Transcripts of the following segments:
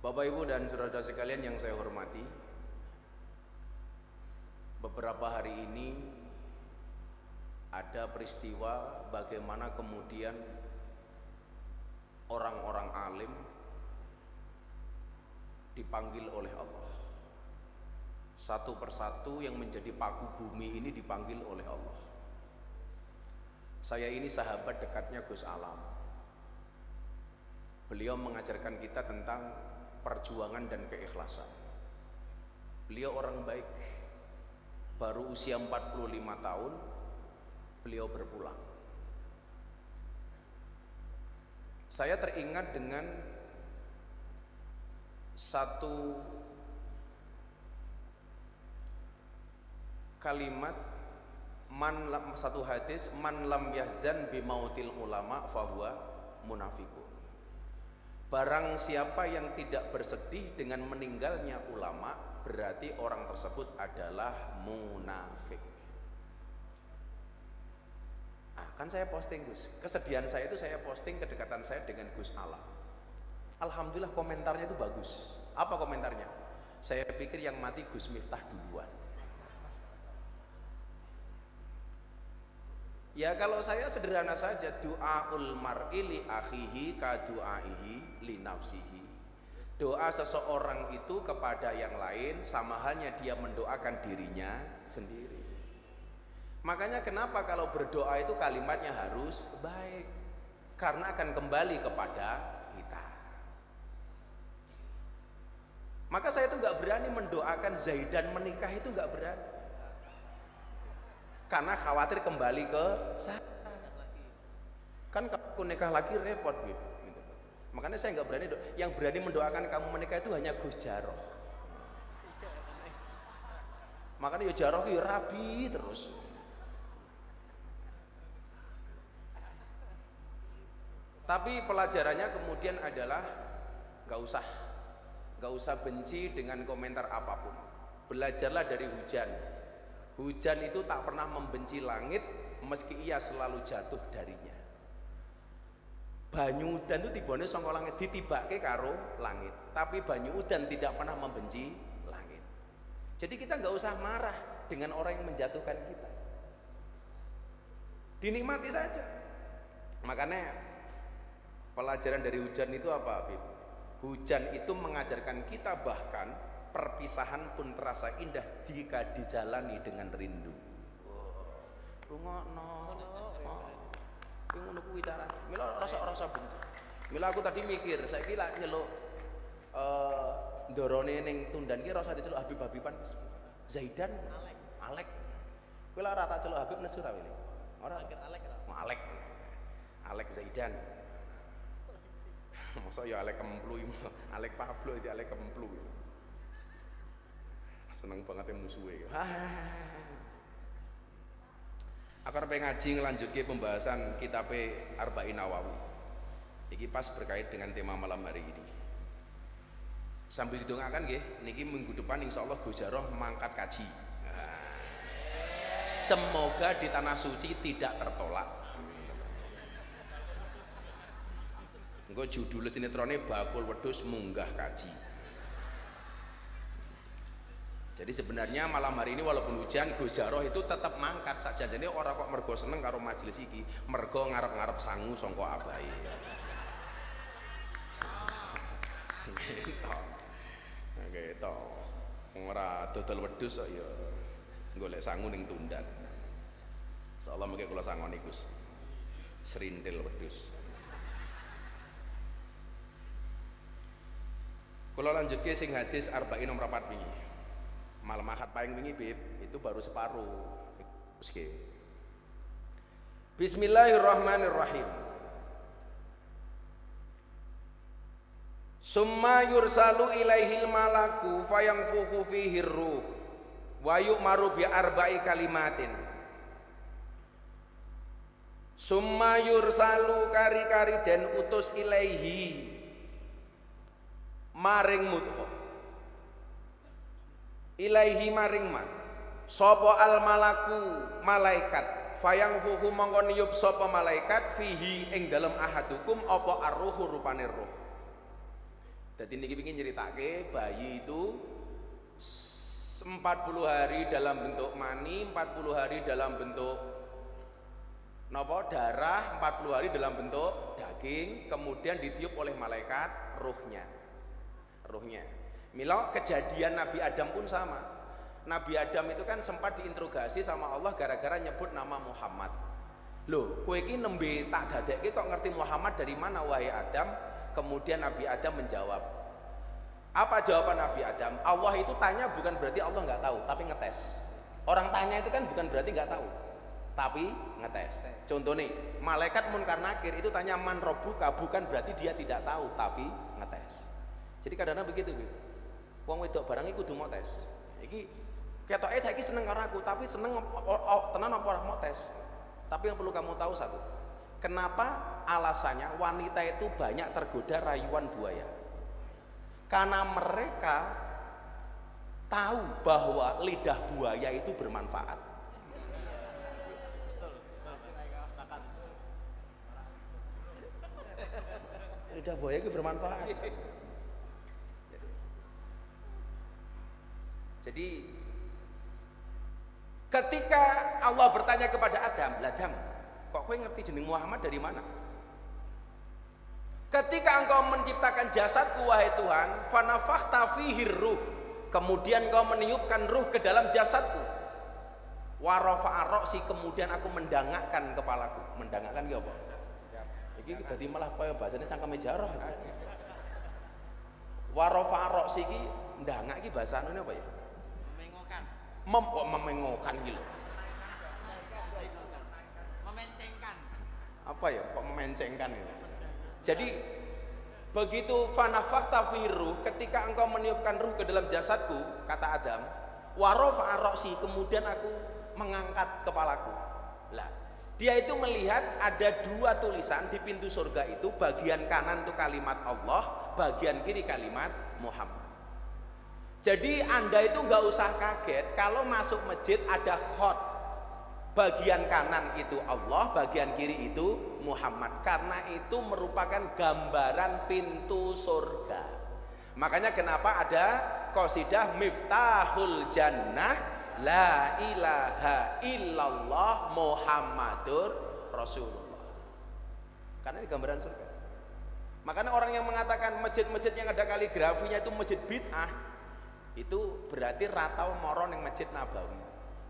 Bapak Ibu dan saudara sekalian yang saya hormati, beberapa hari ini ada peristiwa bagaimana kemudian orang-orang alim dipanggil oleh Allah. Satu persatu yang menjadi paku bumi ini dipanggil oleh Allah. Saya ini sahabat dekatnya Gus Alam. Beliau mengajarkan kita tentang perjuangan dan keikhlasan. Beliau orang baik. Baru usia 45 tahun beliau berpulang. Saya teringat dengan satu kalimat, satu hadis, man lam yahzan bimautil ulama fahuwa munafiqun. Barang siapa yang tidak bersedih dengan meninggalnya ulama, berarti orang tersebut adalah munafik. Kan saya posting Gus, kesedihan saya itu saya posting kedekatan saya dengan Gus Alam. Alhamdulillah komentarnya itu bagus. Apa komentarnya? Saya pikir yang mati Gus Miftah duluan. Ya kalau saya sederhana saja, du'aul mar'i li akhihi ka du'aihi li nafsihi. Doa seseorang itu kepada yang lain sama halnya dia mendoakan dirinya sendiri. Makanya kenapa kalau berdoa itu kalimatnya harus baik, karena akan kembali kepada kita. Maka saya itu nggak berani mendoakan Zaidan menikah, itu nggak berani, karena khawatir kembali ke saya. Kan kalau nikah lagi repot gitu. Makanya saya nggak berani. Yang berani mendoakan kamu menikah itu hanya Gus Jaroh. Makanya ya Jaroh ya rabi terus. Tapi pelajarannya kemudian adalah nggak usah benci dengan komentar apapun. Belajarlah dari hujan. Hujan itu tak pernah membenci langit meski ia selalu jatuh darinya. Banyu udan itu tibane saka langit, ditibake karo langit. Tapi banyu udan tidak pernah membenci langit. Jadi kita nggak usah marah dengan orang yang menjatuhkan kita. Dinikmati saja. Makanya pelajaran dari hujan itu apa, Habib? Hujan itu mengajarkan kita bahkan perpisahan pun terasa indah jika dijalani dengan rindu. Rungokno. Kuwi ngono kuwi cara. Mila rasa benci. Mila aku tadi mikir, saiki lak nyeluk ndorone ning Tundan ki rasa diceluk Habib-habiban. Zaidan, Alek. Kowe lak ora tak celuk Habib nesu ra wene. Ora Alek. Alek Zaidan. Masa ya Alek Kemplu, Alek Pablo itu Alek Kemplu. Seneng banget musuhnya. Aku pengen ngaji ngelanjutke pembahasan kitab Arba'in Nawawi. Iki pas berkait dengan tema malam hari ini. Sambil didongakan nggih, niki minggu depan insyaallah Gus Jaroh mangkat kaji. Semoga di tanah suci tidak tertolak. Engko judul sinetronnya Bakul Wedhus Munggah Kaji. Jadi sebenarnya malam hari ini walaupun hujan, Gus Jaroh itu tetap mangkat saja. Jadi orang kok mergo seneng karo majelis iki, mergo ngarep-ngarep sangu sangka abahe. Gitu. Ora dodol wedhus kok ya golek sangu ning Tundan. Insyaallah mengke kula sangoni Gus. Serintil wedhus. Kula lanjutke sing hadis Arba'in nomor 4 wingi. Malam Ahad paling wingi Bib, itu baru separuh. Bismillahirrahmanirrahim. Summa yursalu ilaihil malaku fayanfukhu fihi ruh wa yu'maru bi arba'i kalimatin. Summa yursalu kari-kari den utus ilaihi maring mudghah. Ilaihi maring man sapa al malaku malaikat fayangfuhu mongko niyup sapa malaikat fihi ing dalem ahadukum apa arruhu rupane ruh. Jadi niki ingin nyeritake bayi itu 40 hari dalam bentuk mani, 40 hari dalam bentuk darah, 40 hari dalam bentuk daging, kemudian ditiup oleh malaikat ruhnya. Mila kejadian Nabi Adam pun sama. Nabi Adam itu kan sempat diinterogasi sama Allah gara-gara nyebut nama Muhammad. Loh, kowe iki nembe tak dadekke kok ngerti Muhammad dari mana wahai Adam? Kemudian Nabi Adam menjawab. Apa jawaban Nabi Adam? Allah itu tanya bukan berarti Allah nggak tahu, tapi ngetes. Orang tanya itu kan bukan berarti nggak tahu, tapi ngetes. Contoh nih, malaikat Munkar Nakir itu tanya man robbuka, bukan berarti dia tidak tahu, tapi ngetes. Jadi kadang-kadang begitu, wong wedok barang iku kudu mau tes. Iki ketoke saiki seneng karo aku, tapi seneng tenan apa ora mau tes. Tapi yang perlu kamu tahu satu, kenapa alasannya wanita itu banyak tergoda rayuan buaya? Karena mereka tahu bahwa lidah buaya itu bermanfaat. Lidah buaya itu bermanfaat. Jadi ketika Allah bertanya kepada Adam, Adam, kok kowe ngerti jeneng Muhammad dari mana? Ketika engkau menciptakan jasadku wahai Tuhan, fanafakhta fihi ruh, kemudian engkau meniupkan ruh ke dalam jasadku. Wa rafa'a ra'si, kemudian aku mendangakkan kepalaku. Mendangakkan ki apa? Iki dadi malah kaya bahasane cangkeme jarah. Wa rafa'a ra'si ki ndangak iki bahasa anune apa ya? Memengokan gitu. Memencengkan. Apa ya? Kok memencengkan itu? Jadi begitu fanafakta firuh, ketika engkau meniupkan ruh ke dalam jasadku, kata Adam, warofa aroksi, kemudian aku mengangkat kepalaku. Lah, dia itu melihat ada dua tulisan di pintu surga itu, bagian kanan itu kalimat Allah, bagian kiri kalimat Muhammad. Jadi Anda itu nggak usah kaget kalau masuk masjid ada khot, bagian kanan itu Allah, bagian kiri itu Muhammad, karena itu merupakan gambaran pintu surga. Makanya kenapa ada qasidah Miftahul Jannah la ilaha illallah Muhammadur Rasulullah, karena ini gambaran surga. Makanya orang yang mengatakan masjid-masjid yang ada kaligrafinya itu masjid bid'ah, itu berarti ratau moron yang Masjid Nabawi.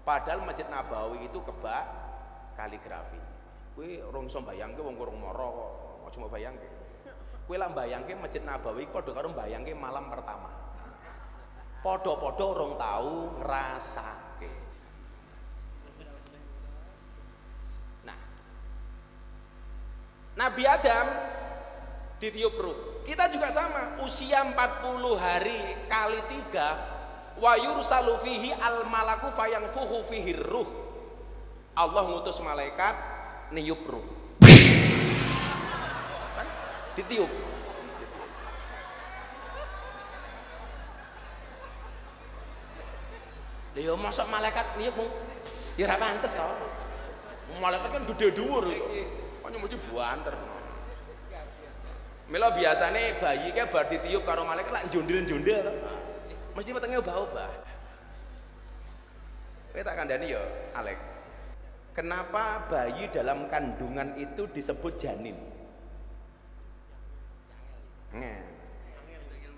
Padahal Masjid Nabawi itu kebak kaligrafi. Kowe rong iso mbayangke wong kurang mara kok, aja mbok bayangke. Kowe lah mbayangke Masjid Nabawi padha karo mbayangke malam pertama. Padha-padha rong tau ngrasake. Nah, Nabi Adam ditiup ruh. Kita juga sama, usia 40 hari kali 3, wa yursalu fihi al malaku fayanfuhu fihi ruh. Allah ngutus malaikat niup ruh. Kan? Ditiup. Lha mosok malaikat niup ya ora pantes to. Malaikat kan gede dhuwur. Kok mesti buanter. Mila biasane bayi ke bar ditiup karo malaikat lak jondil-jondil to. Mesti wetenge obah-obah. Kowe tak kandhani ya, Alek. Kenapa bayi dalam kandungan itu disebut janin?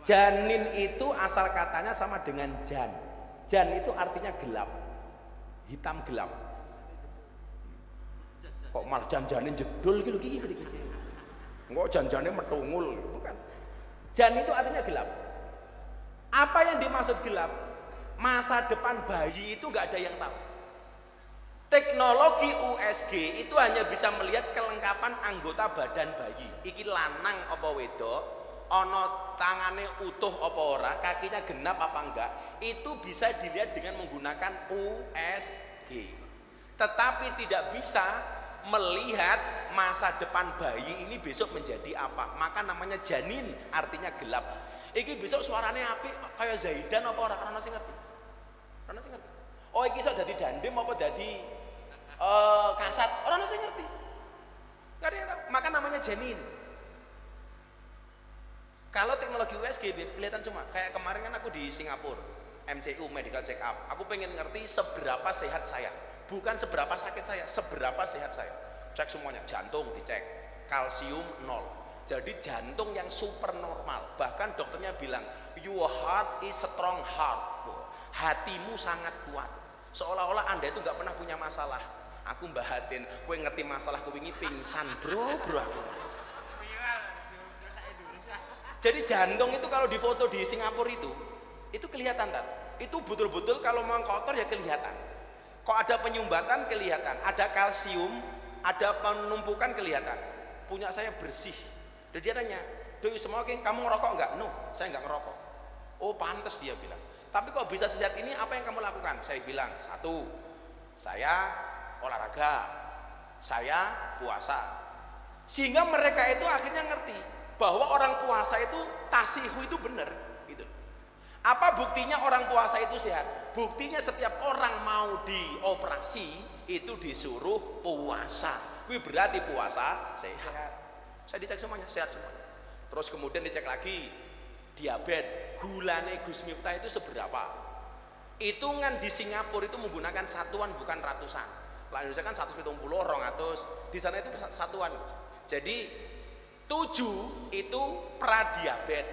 Janin itu asal katanya sama dengan jan. Jan itu artinya gelap, hitam gelap. Kok malah jan-janin jedul gitu gitu. Enggak jan-jane metungul, bukan. Jan itu artinya gelap. Apa yang dimaksud gelap? Masa depan bayi itu nggak ada yang tahu. Teknologi USG itu hanya bisa melihat kelengkapan anggota badan bayi. Iki lanang apa wedok, ono tangannya utuh apa ora, kakinya genap apa enggak, itu bisa dilihat dengan menggunakan USG. Tetapi tidak bisa melihat masa depan bayi ini besok menjadi apa. Maka namanya janin, artinya gelap. Iki besok suaranya api kayak Zaidan apa orang sing ngerti? Orang sing ngerti. Oh iki iso dadi dandim apa dadi kasat, orang sing ngerti. Enggak ada yang tahu. Maka namanya janin. Kalau teknologi USG kelihatan cuma kayak kemarin kan aku di Singapura, MCU medical check up. Aku pengen ngerti seberapa sehat saya, bukan seberapa sakit saya, seberapa sehat saya. Cek semuanya, jantung dicek, kalsium 0. Jadi jantung yang super normal. Bahkan dokternya bilang, your heart is strong heart. Hatimu sangat kuat. Seolah-olah Anda itu nggak pernah punya masalah. Aku bahatin, kowe ngerti masalah kowe wingi pingsan, bro aku. Jadi jantung itu kalau difoto di Singapura itu kelihatan kan? Itu betul-betul kalau mau kotor ya kelihatan. Kok ada penyumbatan kelihatan, ada kalsium, ada penumpukan kelihatan. Punya saya bersih. Dan dia tanya, "Doi semua kamu ngerokok enggak?" "No, saya enggak ngerokok." "Oh, pantas," dia bilang. "Tapi kok bisa sehat ini? Apa yang kamu lakukan?" Saya bilang, "1, saya olahraga, saya puasa." Sehingga mereka itu akhirnya ngerti bahwa orang puasa itu tasihu itu benar gitu. Apa buktinya orang puasa itu sehat? Buktinya setiap orang mau dioperasi itu disuruh puasa. Itu berarti puasa sehat. Saya dicek semuanya, sehat semuanya. Terus kemudian dicek lagi diabetes, gulane Gus Miftah itu seberapa? Hitungan di Singapura itu menggunakan satuan bukan ratusan. Lah Indonesia kan 170, 200, di sana itu satuan. Jadi 7 itu pradiabetes,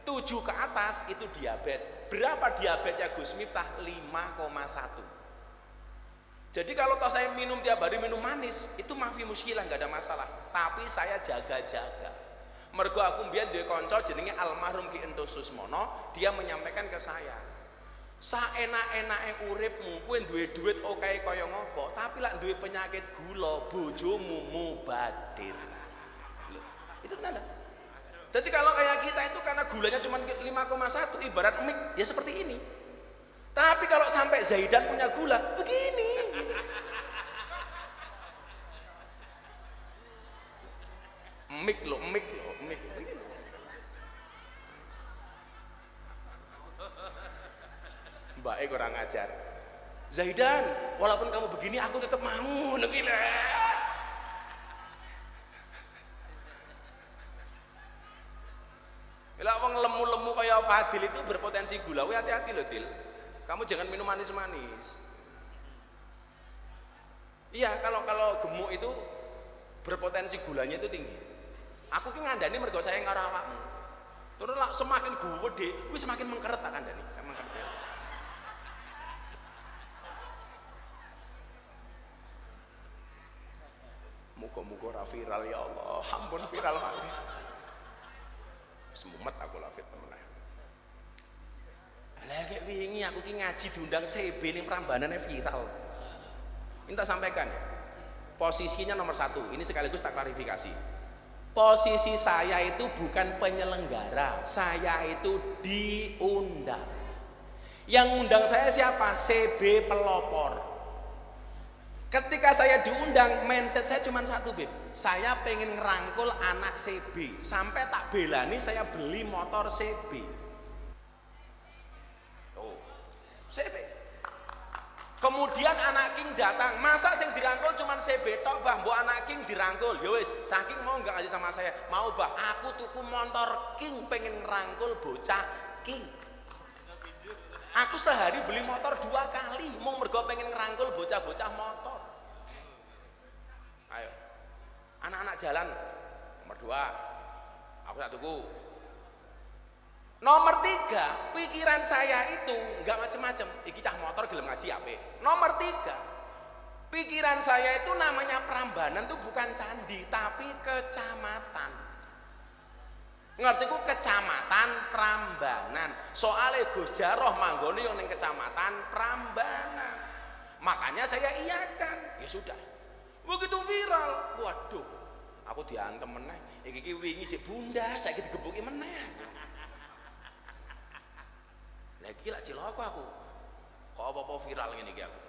7 ke atas itu diabetes. Berapa diabetesnya Gus Miftah? 5,1. Jadi kalau toh saya minum tiap hari minum manis, itu mafi muskilah, nggak ada masalah. Tapi saya jaga-jaga. Mergo aku mbiyen duwe kanca jenenge almarhum Ki Entus Susmono, dia menyampaikan ke saya, saenak-enake uripmu kowe duwe duit oke kaya ngopo, tapi lak duwe penyakit gula, bojomu mubadir. Itu tanda. Jadi kalau kayak kita itu karena gulanya cuma 5,1 ibarat mik ya seperti ini. Tapi kalau sampai Zaidan punya gula begini. Mik loh begini. Mbak kurang ajar. Zaidan, walaupun kamu begini aku tetap mau begini. Bila wong lemu-lemu kayak Fadil itu berpotensi gula, hati-hati loh Dil. Kamu jangan minum manis-manis. Iya, kalau gemuk itu berpotensi gulanya itu tinggi. Aku ki ngandani mergo saya karo awakmu. Terus lah semakin gede, wis semakin mengkeret tak kandani, sama mengkeret. Muga-muga ra viral ya Allah, ampun viral mati. Semumet aku lafit temen. Lah kayak wingi aku ki ngaji diundang CB ning Prambanane viral. Minta sampaikan ya. Posisinya nomor 1. Ini sekaligus tak klarifikasi. Posisi saya itu bukan penyelenggara, saya itu diundang. Yang undang saya siapa? CB pelopor. Ketika saya diundang, mindset saya cuma satu, Beb. Saya pengen ngerangkul anak CB. Sampai tak belani saya beli motor CB. Oh, CB. Kemudian anak King datang. Masa sing dirangkul cuma CB tok, Bah? Mbok anak King dirangkul. Ya wis, Cah King mau enggak ngaji sama saya? Mau, Bah. Aku tuku motor King pengen ngerangkul bocah King. Aku sehari beli motor 2 kali, mau mergo pengen ngerangkul bocah-bocah motor. Ayo, anak-anak jalan. Nomor 2, aku tak tuku. Nomor 3, pikiran saya itu nggak macem-macem. Iki cah motor gelem ngaji apik. Nomor 3, pikiran saya itu namanya Prambanan tuh bukan candi, tapi kecamatan. Ngerti ku kecamatan Prambanan. Soalnya Gus Jaroh manggone yang ning kecamatan Prambanan. Makanya saya iyakan. Ya sudah. Begitu viral. Waduh. Aku diantem meneh. Iki wingi cek bunda, saiki digebuki meneh. Lagi lak ciloko aku. Kok apa-apa viral ngene iki aku.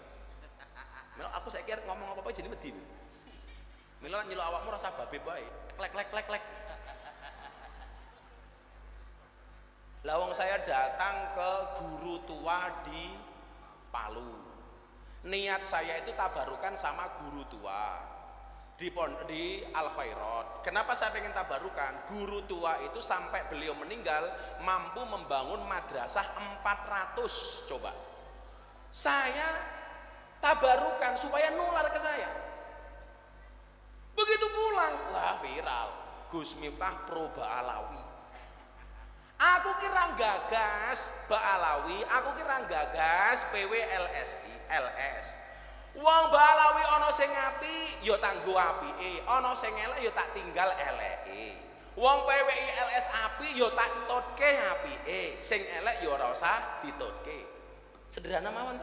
Mila aku saiki ngomong apa-apa jadi wedi. Mila nyeluk awakmu rasa babe bae. Klek. Lawang saya datang ke guru tua di Palu. Niat saya itu tabarukan sama guru tua. di Al Khairat. Kenapa saya pengen tabarukan? Guru tua itu sampai beliau meninggal mampu membangun madrasah 400. Coba saya tabarukan supaya nular ke saya. Begitu pulang, wah viral, Gus Miftah pro Ba'alawi. Aku kira gagas Ba'alawi, aku kira gagas PWLSI LS. Wong Ba'alawi ana sing apik ya tanggo apike, ana sing elek ya tak tinggal eleke. Wong PWI LS apik ya tak tutke apike, sing elek ya ora usah ditutke. Sederhana mawon.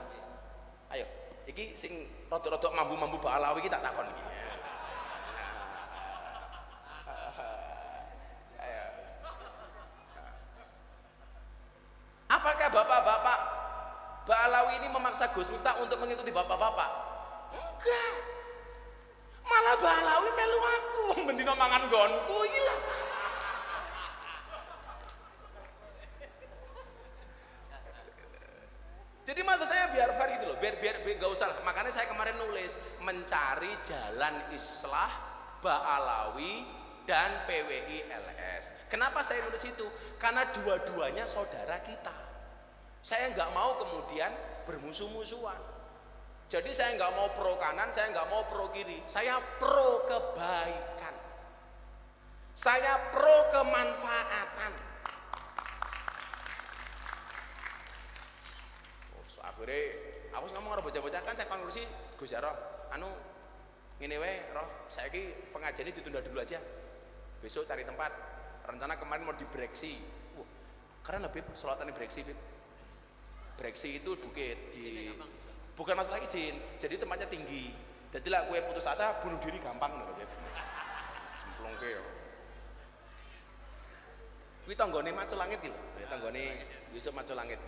Ayo, iki sing rodok-rodok mambu-mambu Ba'alawi iki tak takon iki. Ayo. Apakah bapak-bapak Ba'alawi ini memaksa Gus Miftah untuk mengikuti bapak-bapak? Enggak. Malah Ba'alawi melu aku, bendino mangan gonku iki lah. Jadi maksud saya biar fair gitu loh, biar enggak usah. Makanya saya kemarin nulis mencari jalan islah Ba'alawi dan PWI LS. Kenapa saya nulis itu? Karena dua-duanya saudara kita. Saya nggak mau kemudian bermusuh-musuhan. Jadi saya nggak mau pro kanan, saya nggak mau pro kiri. Saya pro kebaikan. Saya pro kemanfaatan. Akhirnya aku ngomong karo bocah-bocah kan saya konklusi Gus Jarot, anu ngene wae, roh saiki pengajian ini ditunda dulu aja. Besok cari tempat. Rencana kemarin mau di Breksi. Keren lebih sholatane Breksi, Bib. Breksi itu bukit di bukan masalah izin, jadi tempatnya tinggi. Jadi lah gue putus asa bunuh diri gampang loh, Bib. Semplongke yo. Kuwi tanggane Macul Langit iki lho, tanggane Yusuf Macul Langit.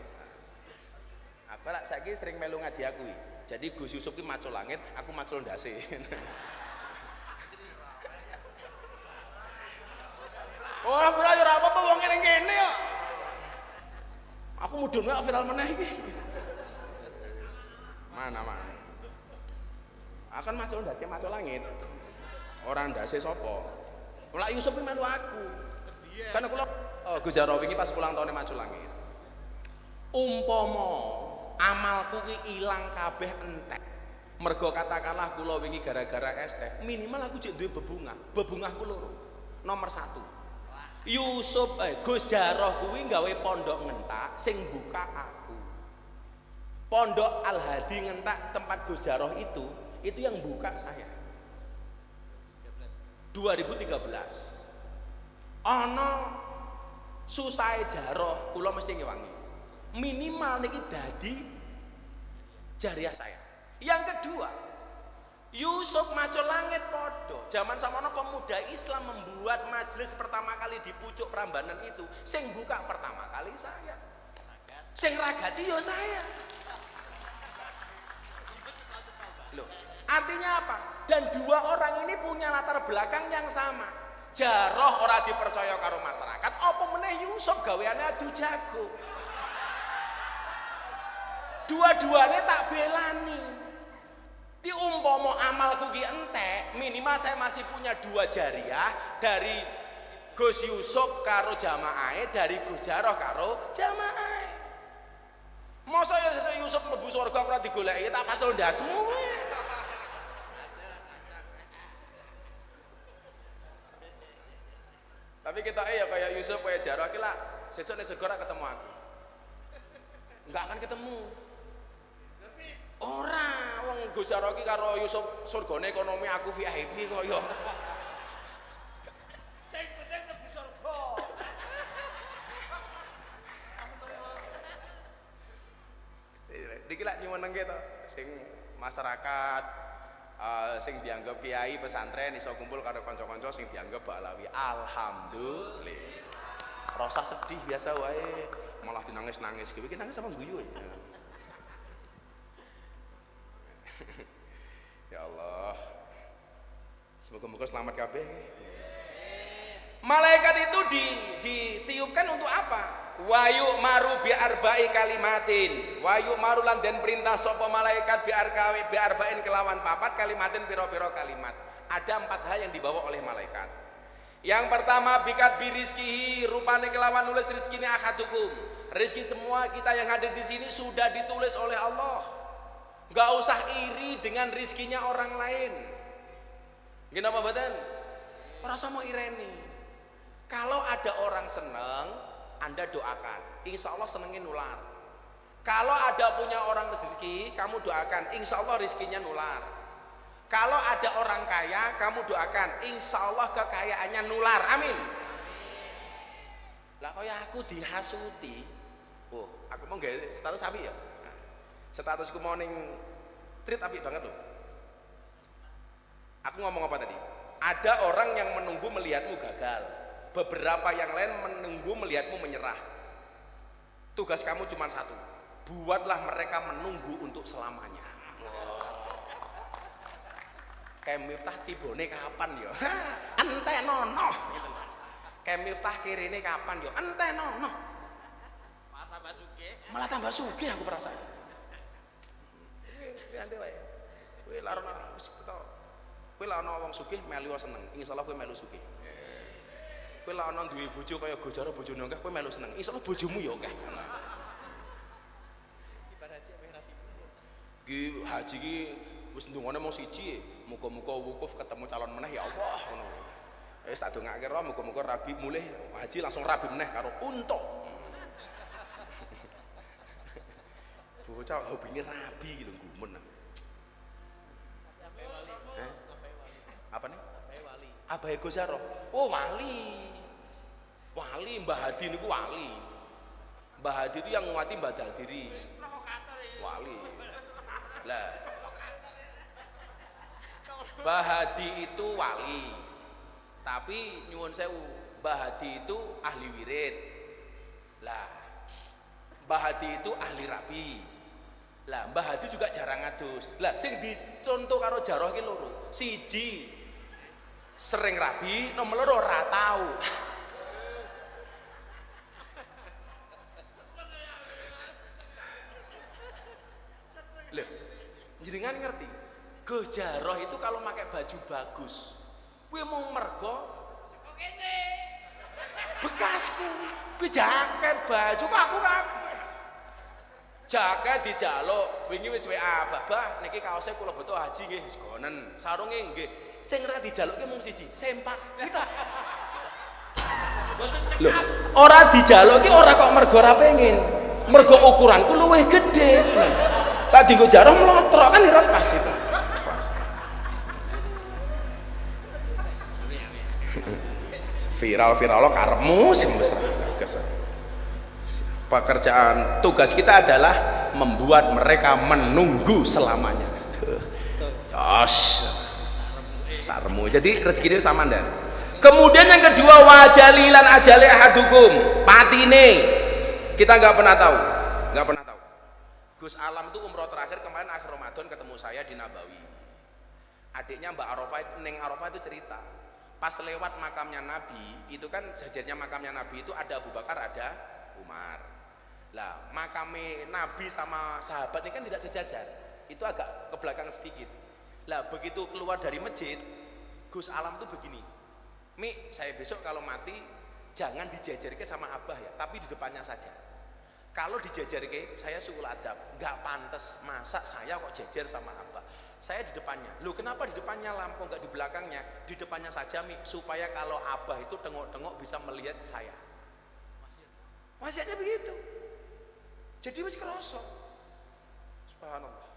Aku lah saiki sering melu ngaji aku. Jadi Gus Yusuf ki Macul Langit, aku Macul Ndase. Wah, viral ya ora apa-apa wong ngene kene kok. Aku mudun wae viral meneh iki. Mana. Akan Macul Ndase Macul Langit. Orang ndase sapa? Lah Yusuf ki melu aku. Kan aku Gus Jarot wingi pas ulang tahun Macul Langit. Umpama amalku ki ilang kabeh entek. Mergo katakanlah kula wingi gara-gara es teh, minimal aku jek duwe bebungahku loro. Nomor 1. Yusuf Gus Jarot kuwi gawe pondok ngentak sing buka aku. Pondok Al Hadi ngentak tempat Gus Jarot itu yang buka saya. 2013. Ana susahe Jarot kula mesti ngewangi. Minimal niki dadi jariah saya. Yang kedua, Yusuf Macul Langit podo. Zaman samono pemuda Islam membuat majelis pertama kali di pucuk Prambanan itu, sing buka pertama kali saya. Sing ragati yo saya. Loh, artinya apa? Dan dua orang ini punya latar belakang yang sama. Jarot ora dipercaya karo masyarakat, apa meneh Yusuf gaweane adu jago. Dua-duanya tak belani. Di umpama amalku ki entek, minimal saya masih punya 2 jariah dari Gus Yusuf karo jamaah, dari Gus Jarot karo jamaah. Masa ya sesuk Yusuf mlebu surga ora digoleki tak pacul ndasmu kowe. Tapi kita ya kayak Yusuf kayak Jarot ki lah sesuk nek surga ora ketemu aku. Enggak akan ketemu. Ora, wong Gus Jarot ki karo Yusuf surgane ekonomi aku VIP kok ya. Sing penting mlebu surga. Diki lak nyuwenengke to, sing masyarakat sing dianggap kiai pesantren iso kumpul karo kanca-kanca sing dianggap Ba'alawi. Alhamdulillah. Rasa sedih biasa wae, malah dinangis-nangis. Kowe ki nangis apa guyu ya? Ya Allah, semoga-moga selamat kabeh. Malaikat itu ditiupkan untuk apa? Wayu maru bi arba'i kalimatin. Wayu maru lan den perintah sapa malaikat bi arba'in kelawan 4 kalimatin pira-pira kalimat. Ada 4 hal yang dibawa oleh malaikat. Yang pertama, bikat birizkihi, rupane kelawan nulis rizkine ahadukum. Rizki semua kita yang hadir di sini sudah ditulis oleh Allah. Nggak usah iri dengan rizkinya orang lain. Kenapa badan? Rasa mau ireni. Kalau ada orang seneng, Anda doakan, insya Allah senengnya nular. Kalau ada punya orang rezeki, kamu doakan, insya Allah rizkinya nular. Kalau ada orang kaya, kamu doakan, insya Allah kekayaannya nular. Amin. Lah kaya aku dihasuti, oh aku mau nggak status api ya? Statusku mau ning treat api banget loh. Aku ngomong apa tadi? Ada orang yang menunggu melihatmu gagal, beberapa yang lain menunggu melihatmu menyerah. Tugas kamu cuma satu, buatlah mereka menunggu untuk selamanya. Kayak Miftah tibone kapan yo? Ente nono. Kayak Miftah kirine kapan yo? Ente nono. Malah tambah sugih aku perasaan. Ante wae. Kowe lha ono wis beto. Kowe lha ono wong sugih melu seneng. Insyaallah kowe melu sugih. Kowe lha ono duwe bojo kaya Gojaro bojone akeh kowe melu seneng. Insyaallah bojomu ya akeh. Iki haji iki wis ndongane mung siji, muga-muga wukuf ketemu calon meneh ya Allah ngono. Wis tak dongake ro muga-muga rabi mulih haji langsung rabi meneh karo unta. Bocah hobine rabi lho gumen. Apa nih? Abahe Gojaro. Oh wali. Wali Mbah Hadi niku wali. Mbah Hadi itu yang nguati badal diri. Wali. Lah Mbah Hadi itu wali, tapi nyuwun sewu, Mbah Hadi itu ahli wirid. Lah Mbah Hadi itu ahli rabi. Lah Mbah Hadi juga jarang ngadus. Lah sing dicontoh karo Jaroh ki loro. Siji sering rabi, nomor loro ora tau. Loh, jenengan ngerti? Gojaroh itu kalau pakai baju bagus, gue mau mergo bekasku, gue jaket baju aku kabeh. Jaket dijaluk, wingi wis WA, "Babah, niki kaosnya kula butuh haji nggih, wis gonen." Sarunge nggih. Sing ora dijalukke mung siji, sempak. Kita. Loh, ora dijalukke ora kok mergo ora pengin. Mergo ukuranku luwih gede. Tak dienggo Jaroh mlotrok kan ora pas itu. Viral lo karepmu sing besar. Pekerjaan tugas kita adalah membuat mereka menunggu selamanya. Jos. Sarmu. Jadi rezeki dia sama ndak. Kemudian yang kedua wajalilan ajale ahadukum. Patine kita nggak pernah tahu. Nggak pernah tahu. Gus Alam itu umroh terakhir kemarin akhir Ramadan ketemu saya di Nabawi. Adiknya Mbak Arafah, Neng Arafah itu cerita. Pas lewat makamnya Nabi, itu kan jajarnya makamnya Nabi itu ada Abu Bakar, ada Umar. Lah, makamnya Nabi sama sahabat ini kan tidak sejajar. Itu agak ke belakang sedikit. Lah, begitu keluar dari masjid, Gus Alam tuh begini. Mi, saya besok kalau mati jangan dijajarke sama Abah ya, tapi di depannya saja. Kalau dijajarke, saya suul adab, nggak pantas. Masa saya kok jajar sama Abah? Saya di depannya. Loh, kenapa di depannya lampu nggak di belakangnya? Di depannya saja, Mi, supaya kalau Abah itu tengok-tengok bisa melihat saya. Wasiatnya begitu. Jadi wis kerasa. Subhanallah.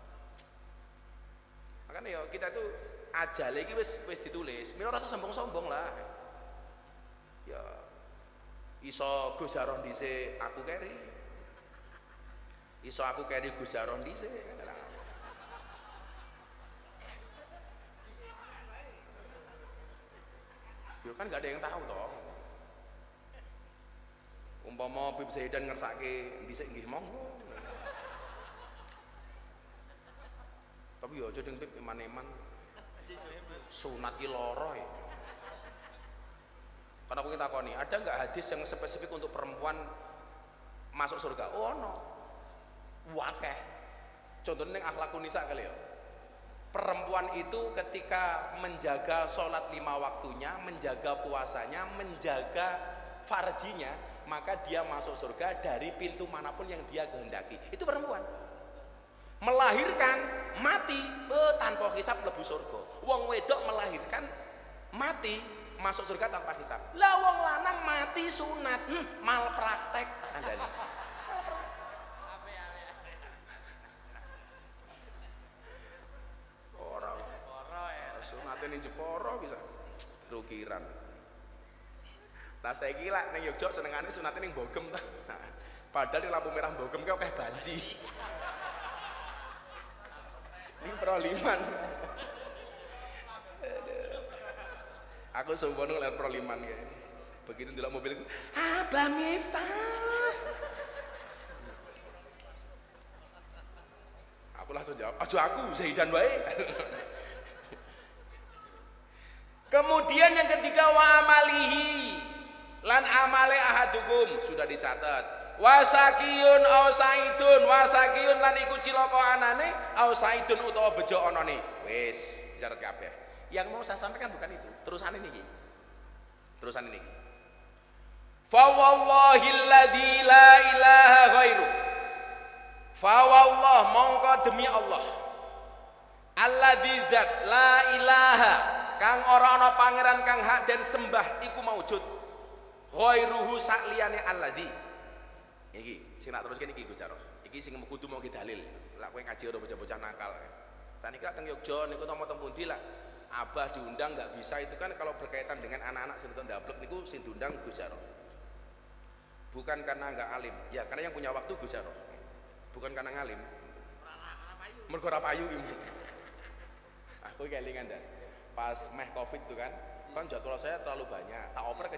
Makanya ya kita tuh ajale iki wis ditulis. Mila rasa sombong-sombong lah. Ya iso Gus Jaroh dhisik aku keri. Iso aku keri Gus Jaroh dhisik. Ya kan gak ada yang tahu toh. Umpama Bib Zaidan ngersake dhisik nggih monggo. Tapi ya aja ding Bib eman-eman. Sunat ki lara ya. Karena aku takoni, ada nggak hadis yang spesifik untuk perempuan masuk surga? Oh ono. Wakeh. Contohnya ning akhlakun nisa kali ya. Perempuan itu ketika menjaga sholat 5 waktunya, menjaga puasanya, menjaga farjinya, maka dia masuk surga dari pintu manapun yang dia kehendaki. Itu perempuan. Melahirkan, mati, tanpa hisab lebu surga. Wong wedok melahirkan, mati, masuk surga tanpa hisab. Lah wong lanang mati sunat, malpraktek. Andani. Sunate ning Jepara bisa rukiran. Lah saiki lak ning Yogya senengane sunate ning Bogem ta. Nah, padahal di lampu merah Bogem ki akeh banji. Ini Proliman. Aku sembrono lewat Proliman kayak. Begitu ndelok mobil, Abah Miftah. Aku langsung jawab, aja aku Zaidan wae. Kemudian yang ketiga wa amalihi lan amale ahadukum sudah dicatat. Wasakiyun au saidun, wasakiyun lan iku cilaka anane au saidun utawa bejo anane. Wis dicatat kabeh. Yang mau saya sampaikan bukan itu. Terusan ini. Terusan ini. Fa wallahilladzi la ilaha ghairuh. Fa wallah mongko demi Allah. Alladzi dzat la ilaha kang ora ana pangeran kang hak den sembah iku maujud ghairuhu sakliyane alladzi. Iki sing nak terusken iki Gus Jarot. Iki sing kudu mau dalil. Lah kowe ngaji ora bocah-bocah nakal. Saniki lak teng Yogya niku tamo teng pundi lah. Abah diundang nggak bisa itu kan kalau berkaitan dengan anak-anak sing ndablek niku sing diundang Gus Jarot. Bukan karena nggak alim, ya karena yang punya waktu Gus Jarot. Bukan karena ngalim. Mergo ora payu iki. Aku kelingan dan pas meh Covid tuh kan jadwal saya terlalu banyak, tak oper ke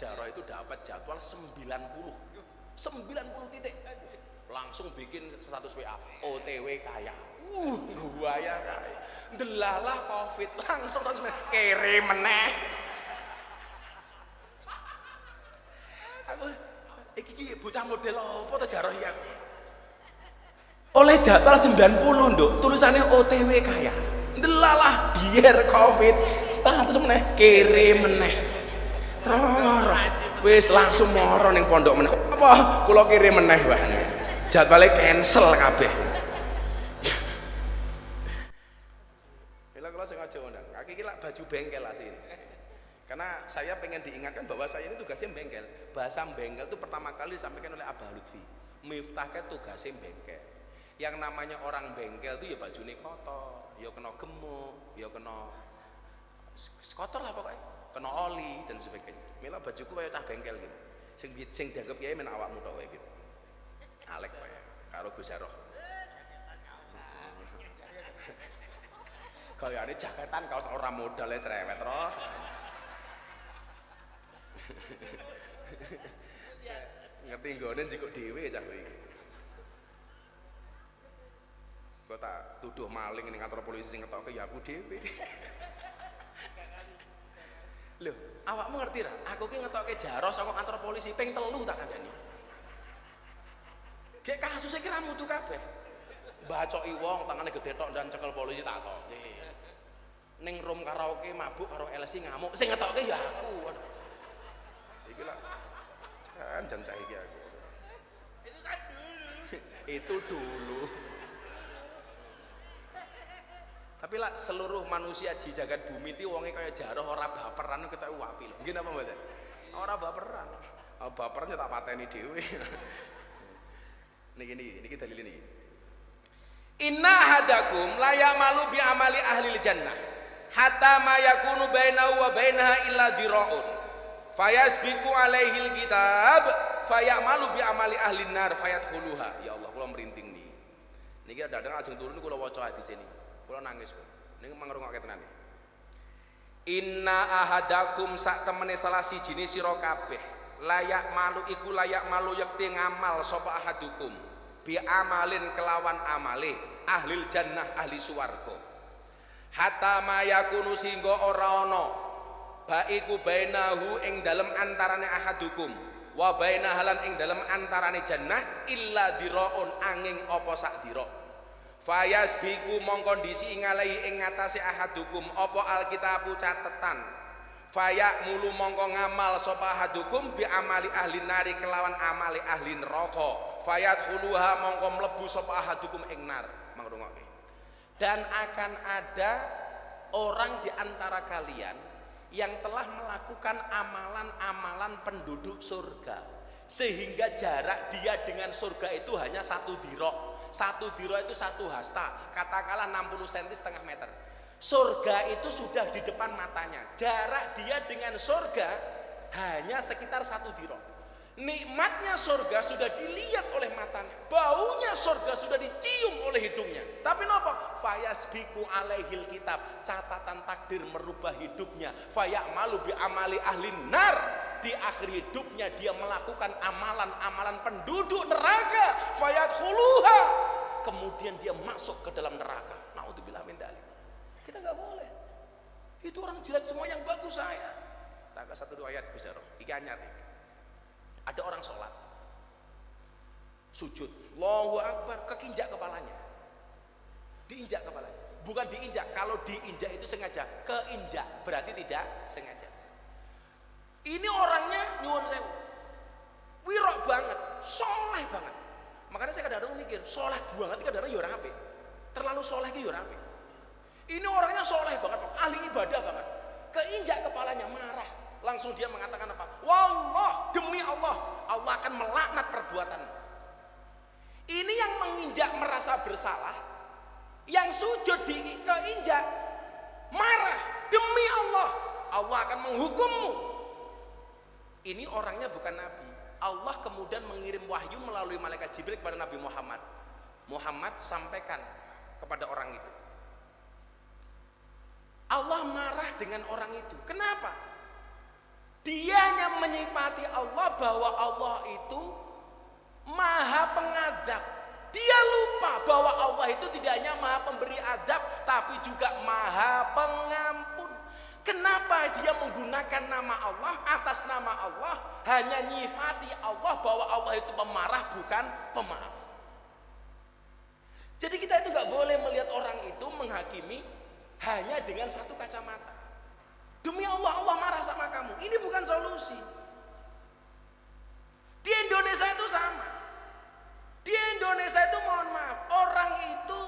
Jaro itu dapat jadwal 90 titik, langsung bikin status WA OTW kaya, gua ya kaya, delalah Covid langsung terus kirim meneh. Aku iki bocah model apa tuh Jaro ya? Oleh jadwal 90 nduk, tulisannya OTW kaya. Delalah biar Covid status meneh kirim meneh wis langsung moro ning pondok meneh apa kula kirim meneh wae jadwale cancel kabeh. Bila kula sengaja undang iki lak baju bengkel asine karena saya pengen diingatkan bahwa saya ini tugasnya bengkel. Bahasa bengkel itu pertama kali disampaikan oleh Abah Lutfi. Miftahnya tugasnya bengkel. Yang namanya orang bengkel itu ya bajunya kotor, ya kena gemuk, ya kena kotor lah pokoknya, kena oli dan sebagainya. Mila bajuku kayak cah bengkel gitu. Sing dianggap kiai men awakmu tok gitu. Alek wae karo Gus Jarot. Gayane jaketan kaos ora modale cerewet roh. Ngerti nggone njikuk dhewe cah kowe iki. Kok tak tuduh maling ning kantor polisi sing ngetokke ya aku dhewe. Lho, awakmu ngerti ra? Aku ki ngetokke Jaro saka kantor polisi ping 3 tak kandhani. Gek kasus iki ra mutu kabeh. Bacoki wong tangane gede tok dan cekel polisi tak tokke. Ning room karaoke mabuk karo LC ngamuk sing ngetokke ya aku. Iki lak jan cah iki aku. Itu kan dulu. Itu dulu. Tapi lah seluruh manusia di jagat bumi itu wonge kaya Jaro ora baperan kita wapi lho. Nggih napa mboten? Ora baperan. Baperan tak pateni dhewe. Niki dalil niki. Inna hadakum la ya'malu bi amali ahli jannah hatta ma yakunu bainahu wa bainaha illa dhira'un fayasbiqu alaihi alkitab fayamalu bi amali ahli nar fayadkhuluha. Ya Allah kula merinding niki. Niki kadang ajeng turun kula waca hadis ini. Kula nangis kok. Niku mangrungokke tenan. Inna ahadakum sak temene salah sijine sira kabeh layak malu iku layak malu yakti ngamal sapa ahadukum bi amalin kelawan amale ahlil jannah ahli swarga. Hatta mayakunu singgo ora ana baiku bainahu ing dalem antarane ahadukum wa bainahalan ing dalem antarane jannah illa diraun angin apa sak dira. Fayasbiku mongkondisi ngalai ing ngatasi ahadukum apa alkitabu catetan. Fayak mulu mongko ngamal sapa ahadukum bi amali ahli nari kelawan amali ahli neraka. Fayadkhuluha mongko mlebu sapa ahadukum ing nar. Mangrungokke. Dan akan ada orang di antara kalian yang telah melakukan amalan-amalan penduduk surga sehingga jarak dia dengan surga itu hanya 1 dirok. 1 dirok itu 1 hasta, katakanlah 60 cm setengah meter. Surga itu sudah di depan matanya. Jarak dia dengan surga hanya sekitar 1 dirok. Nikmatnya surga sudah dilihat oleh matanya, baunya surga sudah dicium oleh hidungnya. Tapi napa? Fayasbiku alaihil kitab, catatan takdir merubah hidupnya. Fayamalu bi amali ahli nar, di akhir hidupnya dia melakukan amalan-amalan penduduk neraka. Fayadkhuluha, kemudian dia masuk ke dalam neraka. Naudzubillah min dzalik. Kita nggak boleh. Itu orang jelek semua, yang bagus saya. Tak 1 ayat Gus Jaro. Iki anyar nih. Ada orang sholat sujud Allahu Akbar, kekinjak kepalanya, diinjak kepalanya, bukan diinjak. Kalau diinjak itu sengaja, keinjak berarti tidak sengaja. Ini orangnya nyuwun sewu wirok banget, soleh banget. Makanya saya kadang-kadang mikir, soleh banget kadang-kadang ya ora apik, terlalu soleh ki ya ora apik. Ini orangnya soleh banget, ahli ibadah banget, keinjak kepalanya marah. Langsung dia mengatakan apa? Wallah, demi Allah, Allah akan melaknat perbuatanmu. Ini yang menginjak merasa bersalah, yang sujud keinjak marah, demi Allah, Allah akan menghukummu. Ini orangnya bukan Nabi. Allah kemudian mengirim wahyu melalui malaikat Jibril kepada Nabi Muhammad. Muhammad sampaikan kepada orang itu. Allah marah dengan orang itu. Kenapa? Dianya menyifati Allah bahwa Allah itu maha pengadab. Dia lupa bahwa Allah itu tidak hanya maha pemberi adab, tapi juga maha pengampun. Kenapa dia menggunakan nama Allah, atas nama Allah, hanya nyifati Allah bahwa Allah itu pemarah bukan pemaaf. Jadi kita itu gak boleh melihat orang itu menghakimi hanya dengan satu kacamata. Demi Allah, Allah marah sama kamu. Ini bukan solusi. Di Indonesia itu sama. Di Indonesia itu mohon maaf, orang itu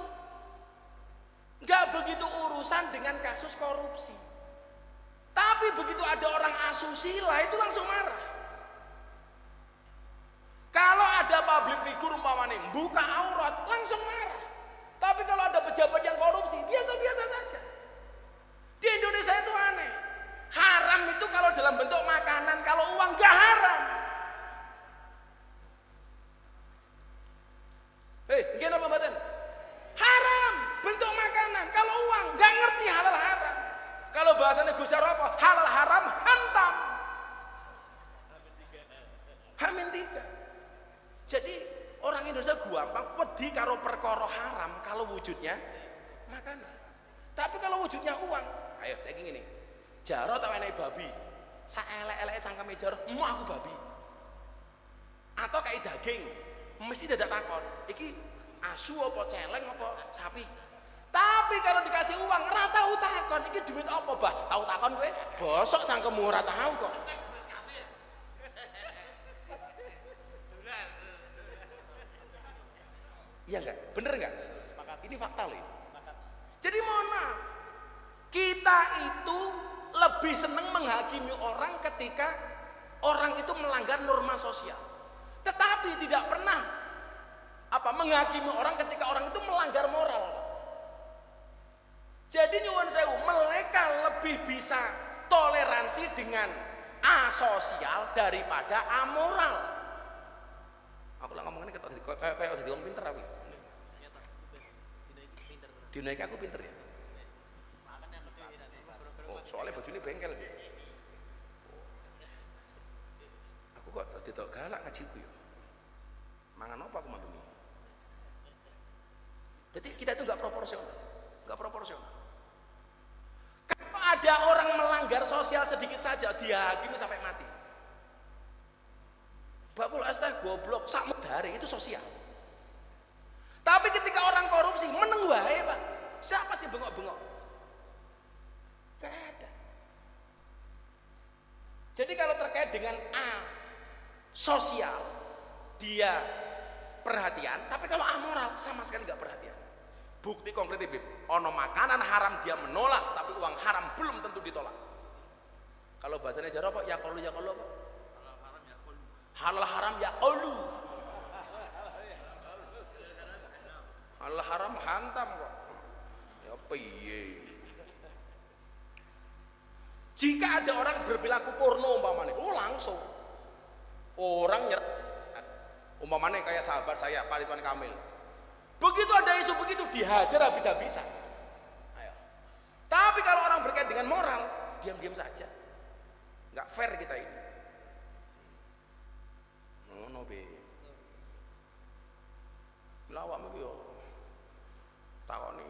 gak begitu urusan dengan kasus korupsi. Tapi begitu ada orang asusila itu langsung marah. Kalau ada public figure umpamanya buka aurat langsung marah. Tapi kalau ada pejabat yang korupsi biasa-biasa saja. Di Indonesia itu aneh. Haram itu kalau dalam bentuk makanan, kalau uang gak haram. Gini apa badan? Haram bentuk makanan, kalau uang gak ngerti halal haram. Kalau bahasanya Gus Jaro apa? Halal haram hantam. Hamin 3. Jadi orang Indonesia gampang wedi karo perkara haram kalau wujudnya makanan. Tapi kalau wujudnya uang, ayo saya gini nih. Jaro tak enek babi, saelek-eleke cangkeme Jaro, mau aku babi. Atau kayak daging, mesti dadak takon, iki asu apa celeng apa sapi. Tapi kalau dikasih uang, ora tau takon, iki duit apa, Bah? Tau takon kowe? Bosok cangkemmu ora tau kok. Iya enggak? Bener enggak? Ini fakta loh. Jadi mohon maaf, kita itu lebih senang menghakimi orang ketika orang itu melanggar norma sosial, tetapi tidak pernah menghakimi orang ketika orang itu melanggar moral. Jadi nyuwun sewu, mereka lebih bisa toleransi dengan asosial daripada amoral. Aku lah ngomongin kayak jadi orang pinter aku. Dinaik aku pinter ya. Soalnya baju ini bengkel ya. Aku kok tidak galak ngajiku ya. Mangan apa aku mabumi. Jadi kita itu nggak proporsional. Kalau ada orang melanggar sosial sedikit saja dihakimi sampai mati. Bakul astah goblok sak medare itu sosial. Tapi ketika orang korupsi korupsi, meneng wae Pak. Siapa sih bengok-bengok? Gak ada. Jadi kalau terkait dengan sosial, dia perhatian, tapi kalau amoral sama sekali nggak perhatian. Bukti konkret Bib, ono makanan haram dia menolak, tapi uang haram belum tentu ditolak. Kalau bahasanya Jawa apa? Ya kalau apa? Halal haram ya qalu. Halal haram hantam kok. Ya piye? Jika ada orang berperilaku porno umpamanya, langsung orang umpamanya kayak sahabat saya Pak Ridwan Kamil. Begitu ada isu begitu dihajar habis-habisan. Ayo. Tapi kalau orang berkait dengan moral, diam-diam saja. Nggak fair kita ini. No be. Lawakmu yo. Takoni.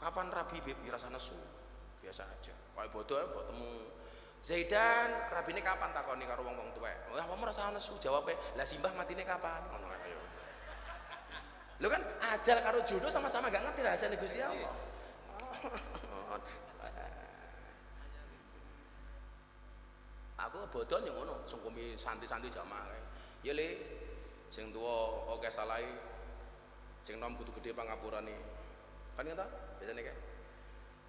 Kapan rabi Bib rasa nesu? Biasa aja. Kayak bodoh mbok temu Zaidan, rabine kapan takoni karo wong-wong tuwek. Wah, apa merasa nesu? Jawabe, lah simbah matine kapan? Ngono ae. Lo kan ajal karo jodoh sama-sama gak ngerti rahasiane Gusti Allah. Aku bodoh yang ngono, sungkumi santi-santi jamaah kae. Ya Le, sing tuwa oke salahe, sing nom kudu gede pangapurane. Kan ya ta? Biasane kae.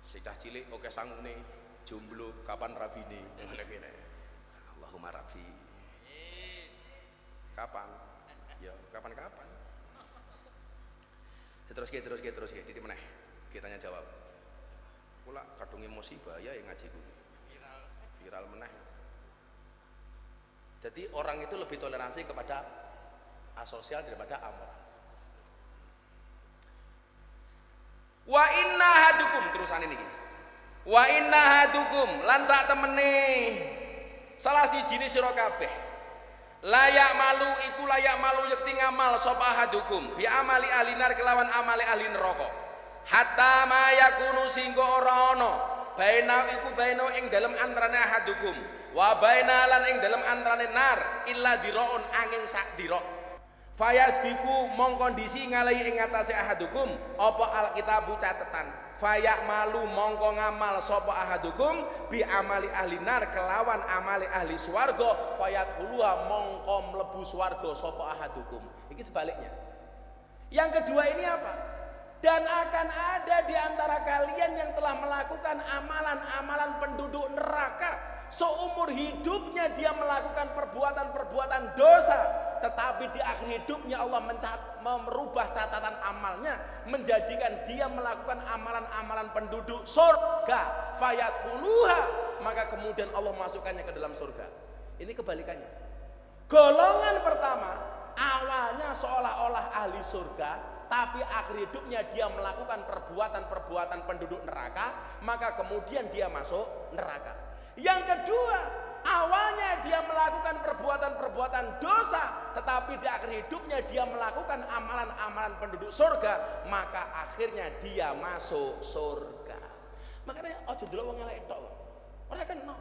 Sing cah cilik oke sangune, jomblo kapan rabine? Ngono kene. Allahumma rabbi. Kapan? Ya, kapan-kapan. Terus titik meneh. Kitanya jawab. Kula kadung emosi bahaya yang ngaji kuwi. Viral meneh. Jadi orang itu lebih toleransi kepada asosial daripada amoral. Wa inna hadukum terusan ini. Wa inna hadukum lan sak temene salah sijine sira kabeh. Layak malu iku layak malu yakti ngamal sapa hadukum bi amali ahlinar kelawan amale ahli neraka. Hatta ma yakunu singgo ora ana baina iku baina ing dalem antarane hadukum wa baina lan ing dalem antarane nar illa diraun angin sak dira. Fayasbiku mong kondisi ngalahi ing atase ahadukum apa alkitabu catetan. Fayak malu mongko ngamal sapa ahadukum bi amali ahli nar kelawan amali ahli swarga fayadkhuluha mongko mlebu swarga sapa ahadukum. Iki sebaliknya. Yang kedua ini apa? Dan akan ada di antara kalian yang telah melakukan amalan-amalan penduduk neraka. Seumur hidupnya dia melakukan perbuatan-perbuatan dosa, tetapi di akhir hidupnya Allah merubah catatan amalnya, menjadikan dia melakukan amalan-amalan penduduk surga. Fayadkhuluha, maka kemudian Allah masukkannya ke dalam surga. Ini kebalikannya. Golongan pertama awalnya seolah-olah ahli surga, tapi akhir hidupnya dia melakukan perbuatan-perbuatan penduduk neraka, maka kemudian dia masuk neraka. Yang kedua, awalnya dia melakukan perbuatan-perbuatan dosa, tetapi di akhir hidupnya dia melakukan amalan-amalan penduduk surga, maka akhirnya dia masuk surga. Makanya ojo delok wong elek tok. Ora kena.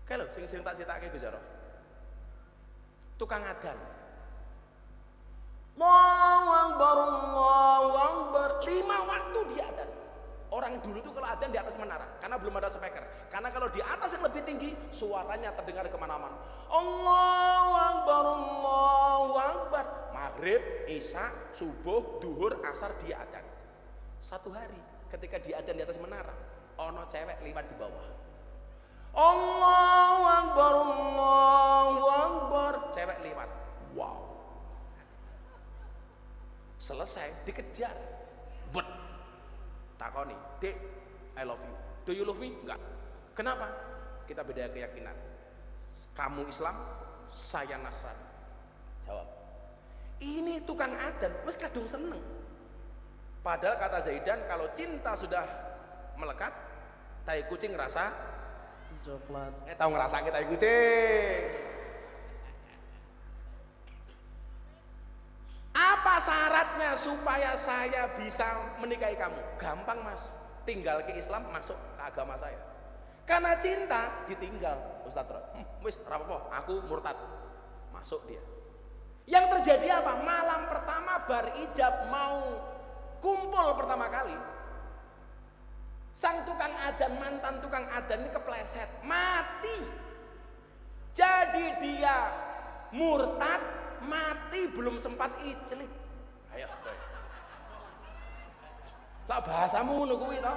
Kae lho sing tak critake Gus Jaro. Tukang adan. Allahu Akbar, Allahu Akbar. 5 waktu dia adan. Orang dulu tuh kalau adzan di atas menara, karena belum ada speaker. Karena kalau di atas yang lebih tinggi, suaranya terdengar kemana-mana. Allahu Akbar, Allahu Akbar. Maghrib, Isya, subuh, duhur, asar dia adzan. Satu hari ketika dia adzan di atas menara, ono cewek lewat di bawah. Allahu Akbar, Allahu Akbar. Cewek lewat. Wow. Selesai, dikejar. Bet. Takoni, Dek, I love you. Do you love me? Enggak. Kenapa? Kita beda keyakinan. Kamu Islam, saya Nasrani. Jawab. Ini tukang adan, wes kadung seneng. Padahal kata Zaidan, kalau cinta sudah melekat, tai kucing rasa coklat. Tahu ngerasa kita tai kucing. Apa syaratnya supaya saya bisa menikahi kamu? Gampang Mas, tinggal ke Islam, masuk ke agama saya. Karena cinta ditinggal Ustaz Wis rapopo, aku murtad. Masuk dia. Yang terjadi apa? Malam pertama bar ijab mau kumpul pertama kali, sang tukang adzan, mantan tukang adzan ini kepleset, mati. Jadi dia murtad, mati belum sempat ijlik. Ayo, tak bahasamu ngono kuwi to.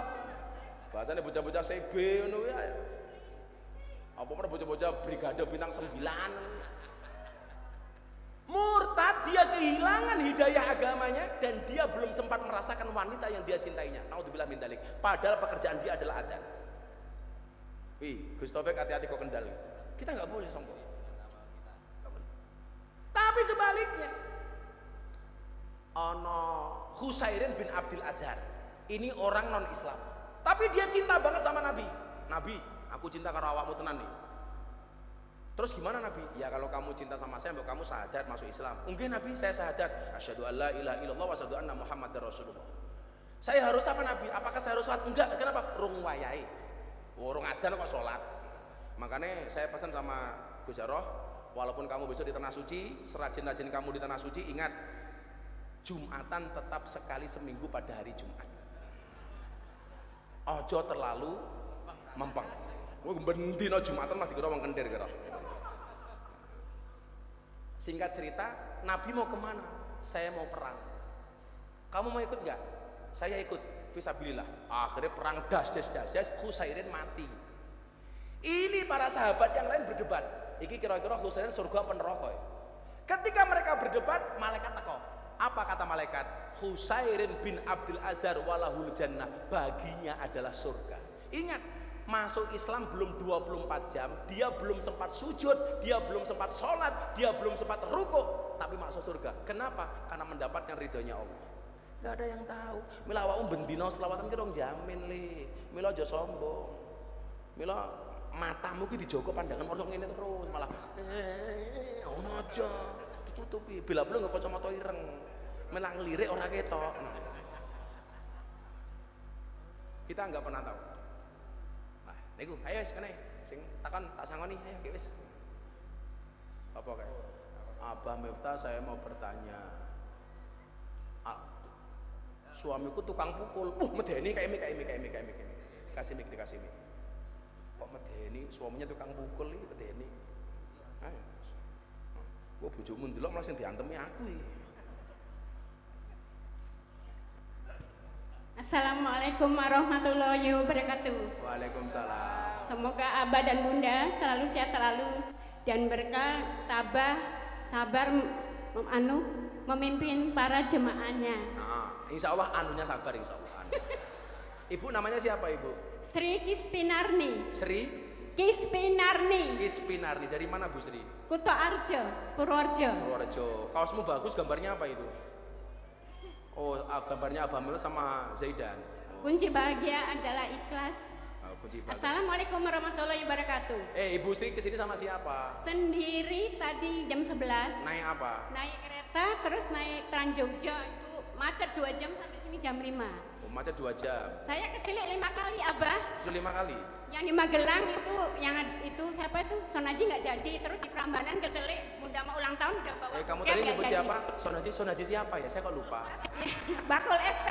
Bahasane bocah-bocah CB ngono kuwi ayo. Apa meneh bocah-bocah brigade bintang 9. Murtad, dia kehilangan hidayah agamanya dan dia belum sempat merasakan wanita yang dia cintainya. Naudzubillah min dzalik. Padahal pekerjaan dia adalah adzan. Wih, Gus Taufik hati-hati kok kendal. Kita nggak boleh sombong. Tapi sebaliknya, ono Husairin bin Abdul Azhar. Ini orang non Islam, tapi dia cinta banget sama Nabi. Nabi, aku cinta karo awakmu tenan nih. Terus gimana Nabi? Ya kalau kamu cinta sama saya, kamu syahadat masuk Islam. Mungkin Nabi, saya syahadat, asyhadu alla ilaha illallah wa asyhadu anna Muhammadar Rasulullah. Saya harus apa Nabi? Apakah saya harus sholat? Enggak, kenapa? Rung wayai. Rung adzan kok sholat. Makanya saya pesan sama Gus Jarrah, walaupun kamu besok di tanah suci, serajin-rajin kamu di tanah suci, ingat Jumatan tetap sekali seminggu pada hari Jumat. Ojo terlalu mempeng. Bendino Jumatan mah dikira wong kendir kira. Singkat cerita, Nabi mau kemana? Saya mau perang. Kamu mau ikut nggak? Saya ikut. Fisabilillah. Akhirnya perang das, Husairin mati. Ini para sahabat yang lain berdebat. Iki kira-kira Husairin surga apa neraka? Ketika mereka berdebat, malaikat teko. Apa kata malaikat? Husairin bin Abdul Azhar walahul jannah. Baginya adalah surga. Ingat, masuk Islam belum 24 jam, dia belum sempat sujud, dia belum sempat sholat, dia belum sempat rukuk, tapi masuk surga. Kenapa? Karena mendapatkan ridhonya Allah. Gak ada yang tahu. Mila awakmu bendino selawatan ki rong jamin li. Mila aja sombong. Mila matamu ki dijogo pandangan orang ngene terus malah ono aja tutupi. Bila belum nggo kacamata ireng. Mila ngelirik ora ketok. Kita nggak pernah tahu. Niku, ayo wis kene, sing takon tak sangoni, ayo ki wis. Apa kae? Abah Miftah, saya mau bertanya. Suamiku tukang pukul. Medeni kayak ini. Dikasih mik. Kok medeni? Suaminya tukang pukul iki medeni. Ayo. Gua bojomu ndelok malah sing diantemi aku iki. Assalamualaikum warahmatullahi wabarakatuh. Waalaikumsalam. Semoga Abah dan Bunda selalu sehat selalu dan berkah, tabah, sabar memimpin para jemaahnya. Insya Allah anunya sabar, insya Allah. Ibu namanya siapa ibu? Sri Kispinarni. Sri Kispinarni. Dari mana Bu Sri? Kuto Arjo, Purworejo. Kaosmu bagus, gambarnya apa itu? Oh, gambarnya Abah Mil sama Zaidan. Kunci bahagia adalah ikhlas. Kunci bahagia. Assalamualaikum warahmatullahi wabarakatuh. Ibu Sri kesini sama siapa? Sendiri tadi jam 11. Naik apa? Naik kereta terus naik Trans Jogja, itu macet 2 jam sampai sini jam 5. Oh, macet 2 jam. Saya kecilik 5 kali Abah. Sudah 5 kali? Yang di Magelang itu siapa itu Sonaji nggak jadi, terus di Prambanan kecilik udah mau ulang tahun udah bawa. Kamu tadi nyebut siapa? Sonaji siapa ya? Saya kok lupa. Bakul ST.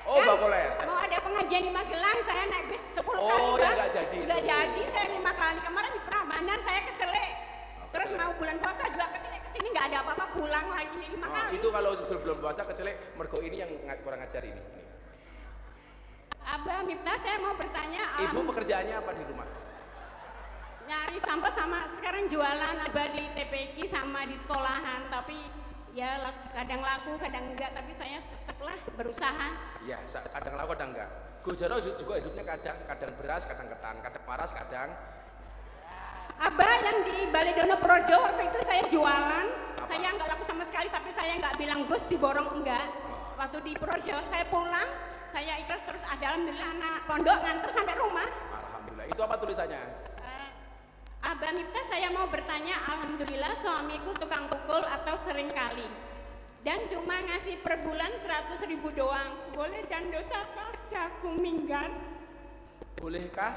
Oh, kan Bakul ST. Mau ada pengajian di Magelang, saya naik bis 10 kali. Oh, ya nggak jadi. Nggak jadi, saya 5 kali. Kemarin di Prambanan saya kecilik. Terus mau bulan puasa juga kecilik, kesini nggak ada apa-apa, pulang lagi 5 kali. Itu kalau sebelum puasa kecilik, mergo ini yang kurang ajar ini. Abah Miftah, saya mau bertanya. Ibu pekerjaannya apa di rumah? Nyari sampah sama sekarang jualan Abah di TPQ sama di sekolahan, tapi ya kadang laku kadang enggak, tapi saya tetaplah berusaha. Ya, kadang laku kadang enggak. Gus Jarrah juga hidupnya kadang beras, kadang ketan, kadang paras, kadang. Abah yang di Baledono Projo waktu itu saya jualan. Apa? Saya nggak laku sama sekali, tapi saya nggak bilang Gus diborong enggak. Waktu di Projo saya pulang, saya ikhlas, terus ada alhamdulillah anak pondok nganter sampai rumah. Alhamdulillah. Itu apa tulisannya? Abah Miftah, saya mau bertanya, alhamdulillah suamiku tukang pukul atau sering kali dan cuma ngasih per bulan 100.000 doang. Boleh dan dosakah daku minggat? Bolehkah?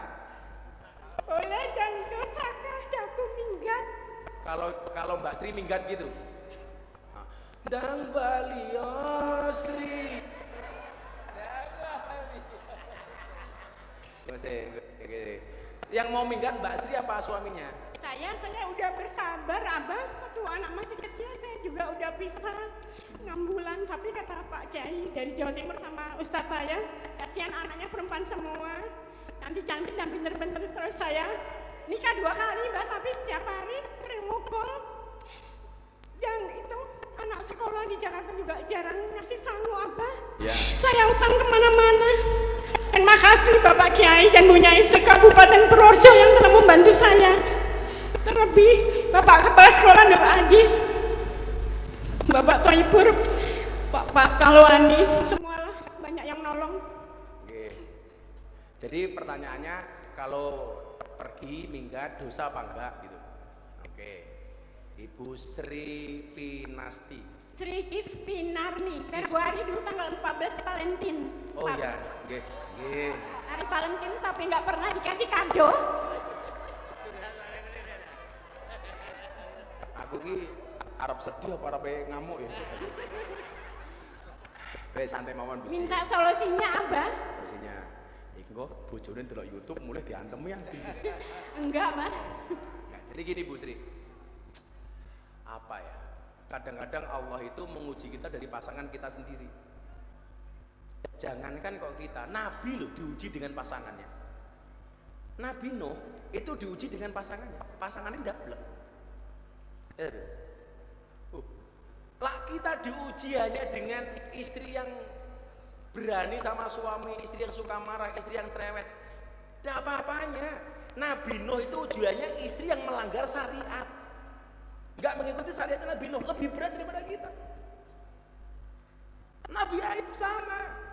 Boleh dan dosakah daku minggat? Kalau Mbak Sri minggat gitu? Ndang Balio Sri. Yang mau minggat Mbak Sri apa suaminya? Saya udah bersabar, Abah. Waktu anak masih kecil saya juga udah pisah 6 bulan. Tapi kata Pak Kiai dari Jawa Timur sama Ustadz saya, kasihan anaknya perempuan semua, cantik-cantik dan pinter-pinter. Terus saya nikah 2 kali, Mbak, tapi setiap hari sering mukul. Dan itu anak sekolah di Jakarta juga jarang ngasih sangu, Abah. Ya. Saya utang kemana-mana. Terima kasih Bapak Kiai dan Bu Nyai se-Kabupaten Purworejo yang telah membantu saya. Terlebih Bapak Kepala Sekolah Nur Ajis, Bapak Toyipur, Pak Kalwani, semualah banyak yang nolong. Oke. Jadi pertanyaannya, kalau pergi minggat dosa apa enggak gitu? Oke. Ibu Sri Pinasti. Sri Kispinarni, Februari dulu tanggal 14 Valentin. Oh iya, oke. Hari Valentin tapi nggak pernah dikasih kado. Aku ki Arab sedih apa Arab ngamuk ya? Wes santai mawon Bu Sri. Minta solusinya, Abah. Solusinya iki kok bojone delok YouTube mulai diantem ya. Enggak, Mbak. Jadi gini Bu Sri. Apa ya? Kadang-kadang Allah itu menguji kita dari pasangan kita sendiri. Jangankan kok kita, Nabi loh diuji dengan pasangannya. Nabi Nuh itu diuji dengan pasangannya. Pasangannya dablek. Lah kita diuji hanya dengan istri yang berani sama suami, istri yang suka marah, istri yang cerewet. Tidak apa-apanya. Nabi Nuh itu ujiannya istri yang melanggar syariat. Enggak mengikuti syariat Nabi Nuh, lebih berat daripada kita. Nabi Ayub sama.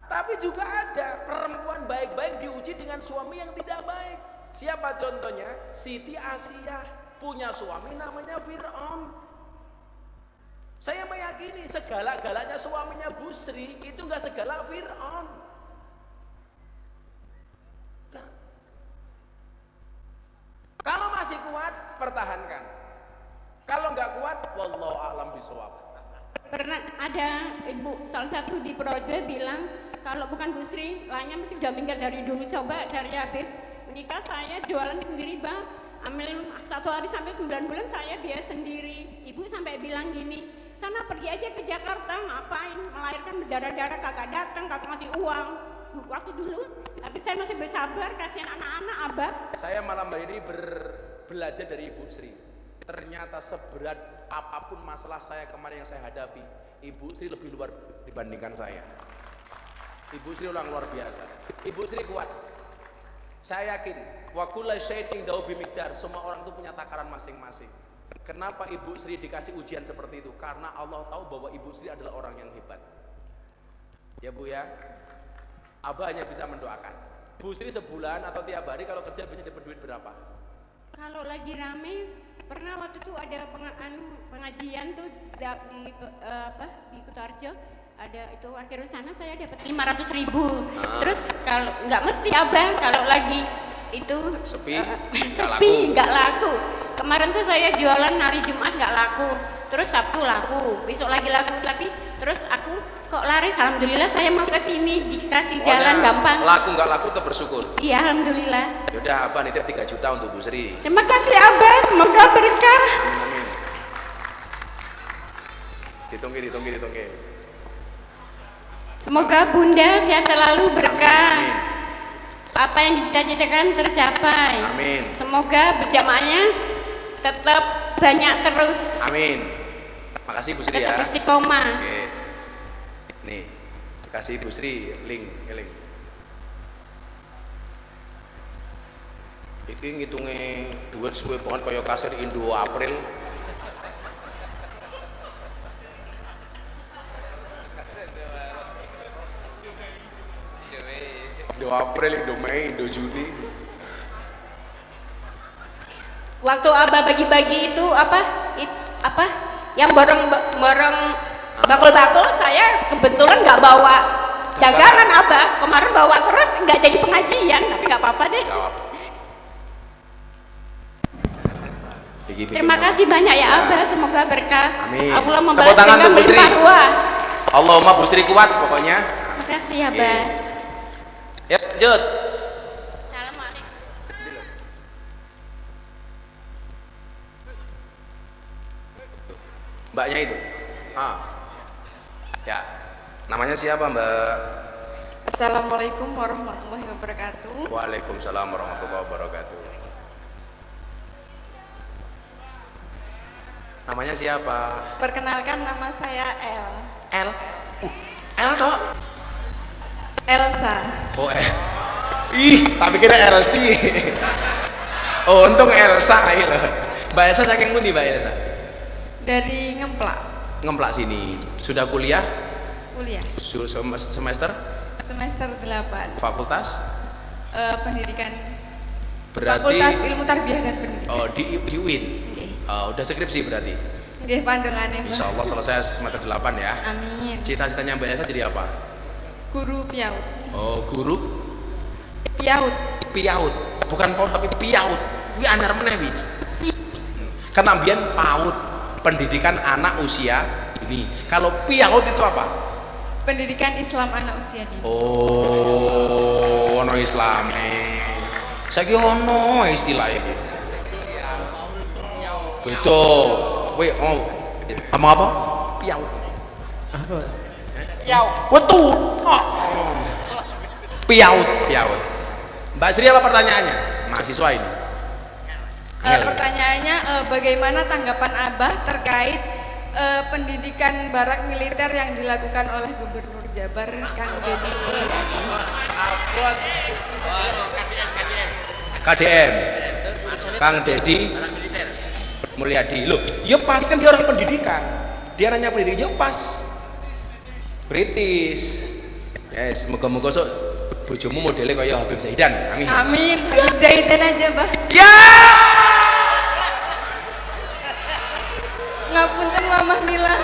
Tapi juga ada perempuan baik-baik diuji dengan suami yang tidak baik. Siapa contohnya? Siti Asiyah punya suami namanya Fir'aun. Saya meyakini segala-galanya suaminya Bu Sri itu enggak segala Fir'aun. Nah. Kalau masih kuat, pertahankan. Kalau nggak kuat, wallahu a'lam bishawab. Pernah ada ibu salah satu di Purworejo bilang kalau bukan Bu Sri, lainnya mesti udah meninggal dari dulu. Coba dari habis menikah saya jualan sendiri, Bang. Ambil 1 hari sampai 9 bulan saya biaya sendiri. Ibu sampai bilang gini, sana pergi aja ke Jakarta, ngapain? Melahirkan berdarah-darah, kagak datang, kagak ngasih uang. Waktu dulu, tapi saya masih bersabar, kasihan anak-anak, Abah. Saya malam hari ini belajar dari Ibu Sri. Ternyata seberat apapun masalah saya kemarin yang saya hadapi, Ibu Sri lebih luar dibandingkan saya. Ibu Sri orang luar biasa. Ibu Sri kuat. Saya yakin, wa kullu syai'in indahu bimiqdar. Semua orang itu punya takaran masing-masing. Kenapa Ibu Sri dikasih ujian seperti itu? Karena Allah tahu bahwa Ibu Sri adalah orang yang hebat. Ya Bu ya. Abah hanya bisa mendoakan. Bu Sri sebulan atau tiap hari kalau kerja bisa dapat duit berapa? Kalau lagi rame, pernah waktu itu ada pengajian tuh di Kutoarjo, ada itu akhir sana saya dapat 500.000. Terus kalau nggak mesti Abang, kalau lagi itu sepi nggak laku. Kemarin tuh saya jualan hari Jumat nggak laku, terus Sabtu laku, besok lagi laku, tapi terus aku kok laris. Alhamdulillah saya mau ke sini dikasih jalan gampang. Laku nggak laku tetap bersyukur. Iya, alhamdulillah. Yaudah Abah nitip 3 juta untuk Bu Sri. Terima kasih Abah, semoga berkah. Amin. Ditunggu. Semoga Bunda sehat selalu, berkah. Amin. Apa yang dicita-citakan tercapai. Amin. Semoga berjamaahnya tetap banyak terus. Amin. Makasih Bu Sri ya. Tetap istiqomah. Oke. Nih, kasih Bu Sri link. Iki ngitunge duit suwe banget kaya kasir Indo April. Indo April, Indo Mei, Indo Juni. Waktu Abah bagi-bagi itu apa yang borong bakul-bakul, saya kebetulan nggak bawa dagangan Abah. Kemarin bawa terus nggak jadi pengajian, tapi nggak apa-apa deh. Terima kasih banyak ya Abah, semoga berkah. Amin. Allah Tepuk membalas tangan dengan untuk Bu Sri. berlimpah ruah. Allahumma Bu Sri kuat pokoknya. Terima kasih Abah. Ya, lanjut. Assalamualaikum. Mbaknya itu. Ya. Namanya siapa, Mbak? Assalamualaikum warahmatullahi wabarakatuh. Waalaikumsalam warahmatullahi wabarakatuh. Namanya siapa? Perkenalkan, nama saya L. L toh? Elsa. Oh, ih, tapi kira LC. Oh, untung Elsa ini loh. Mbak Elsa saking pundi, Mbak Elsa? Dari Ngemplak. Ngemplak sini. Sudah kuliah? Kuliah. Semester? Semester 8. Fakultas? Pendidikan. Berarti Fakultas Ilmu Tarbiyah dan Pendidikan. oh di UIN. Udah skripsi berarti. Nggih, pandangannya, Mbak. Insya Allah selesai semester 8 ya. Amin. Cita-citanya Mbak Elsa jadi apa? Guru PIAUD. Oh, guru PIAUD. piaut. Bukan paut tapi piaut. Wi anyar meneh wi. Karena mbiyen PAUD, pendidikan anak usia ini. Kalau piaut itu apa? Pendidikan Islam anak usia dini. Oh, ono Islame. Saiki ono istilah iki. Beda. Kowe ngomong apa? Piaut. Apa? Piaut. Betul. Piaut. Mbak Sri apa pertanyaannya? Mahasiswa ini. Pertanyaannya, bagaimana tanggapan Abah terkait pendidikan barak militer yang dilakukan oleh Gubernur Jabar Kang Deddy Mulyadi? KDM. Kang Deddy Mulyadi. Loh, ya pas kan dia orang pendidikan. Dia nanya pendidikan, ya pas. British. Yes, moga-moga sok bojomu modelnya kaya Habib Zaidan. Amin. Amin. Habib Zaidan aja, Bah. Ya. Ngapunten Mamah Mila.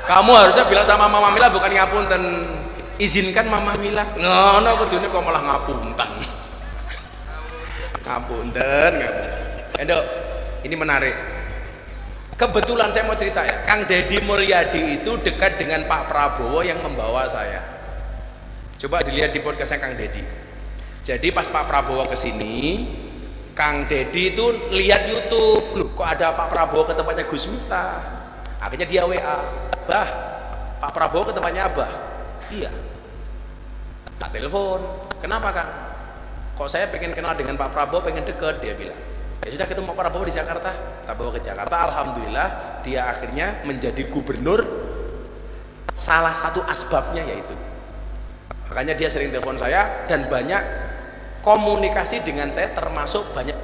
Kamu harusnya bilang sama Mama Mila bukan ngapunten. Izinkan Mama Mila. Ngono kudune kok malah ngapunten. Ngapunten. Endok, ini menarik. Kebetulan saya mau cerita ya, Kang Deddy Mulyadi itu dekat dengan Pak Prabowo yang membawa saya. Coba dilihat di podcastnya Kang Deddy. Jadi pas Pak Prabowo kesini, Kang Deddy itu lihat YouTube, loh kok ada Pak Prabowo ke tempatnya Gus Miftah. Akhirnya dia WA, Bah, Pak Prabowo ke tempatnya Abah. Iya. Tak telepon. Kenapa Kang? Kok saya pengen kenal dengan Pak Prabowo, pengen deket, dia bilang. Ya sudah ketemu Pak Prabowo di Jakarta. Tak bawa ke Jakarta, alhamdulillah dia akhirnya menjadi gubernur. Salah satu asbabnya yaitu. Makanya dia sering telepon saya dan banyak komunikasi dengan saya, termasuk banyak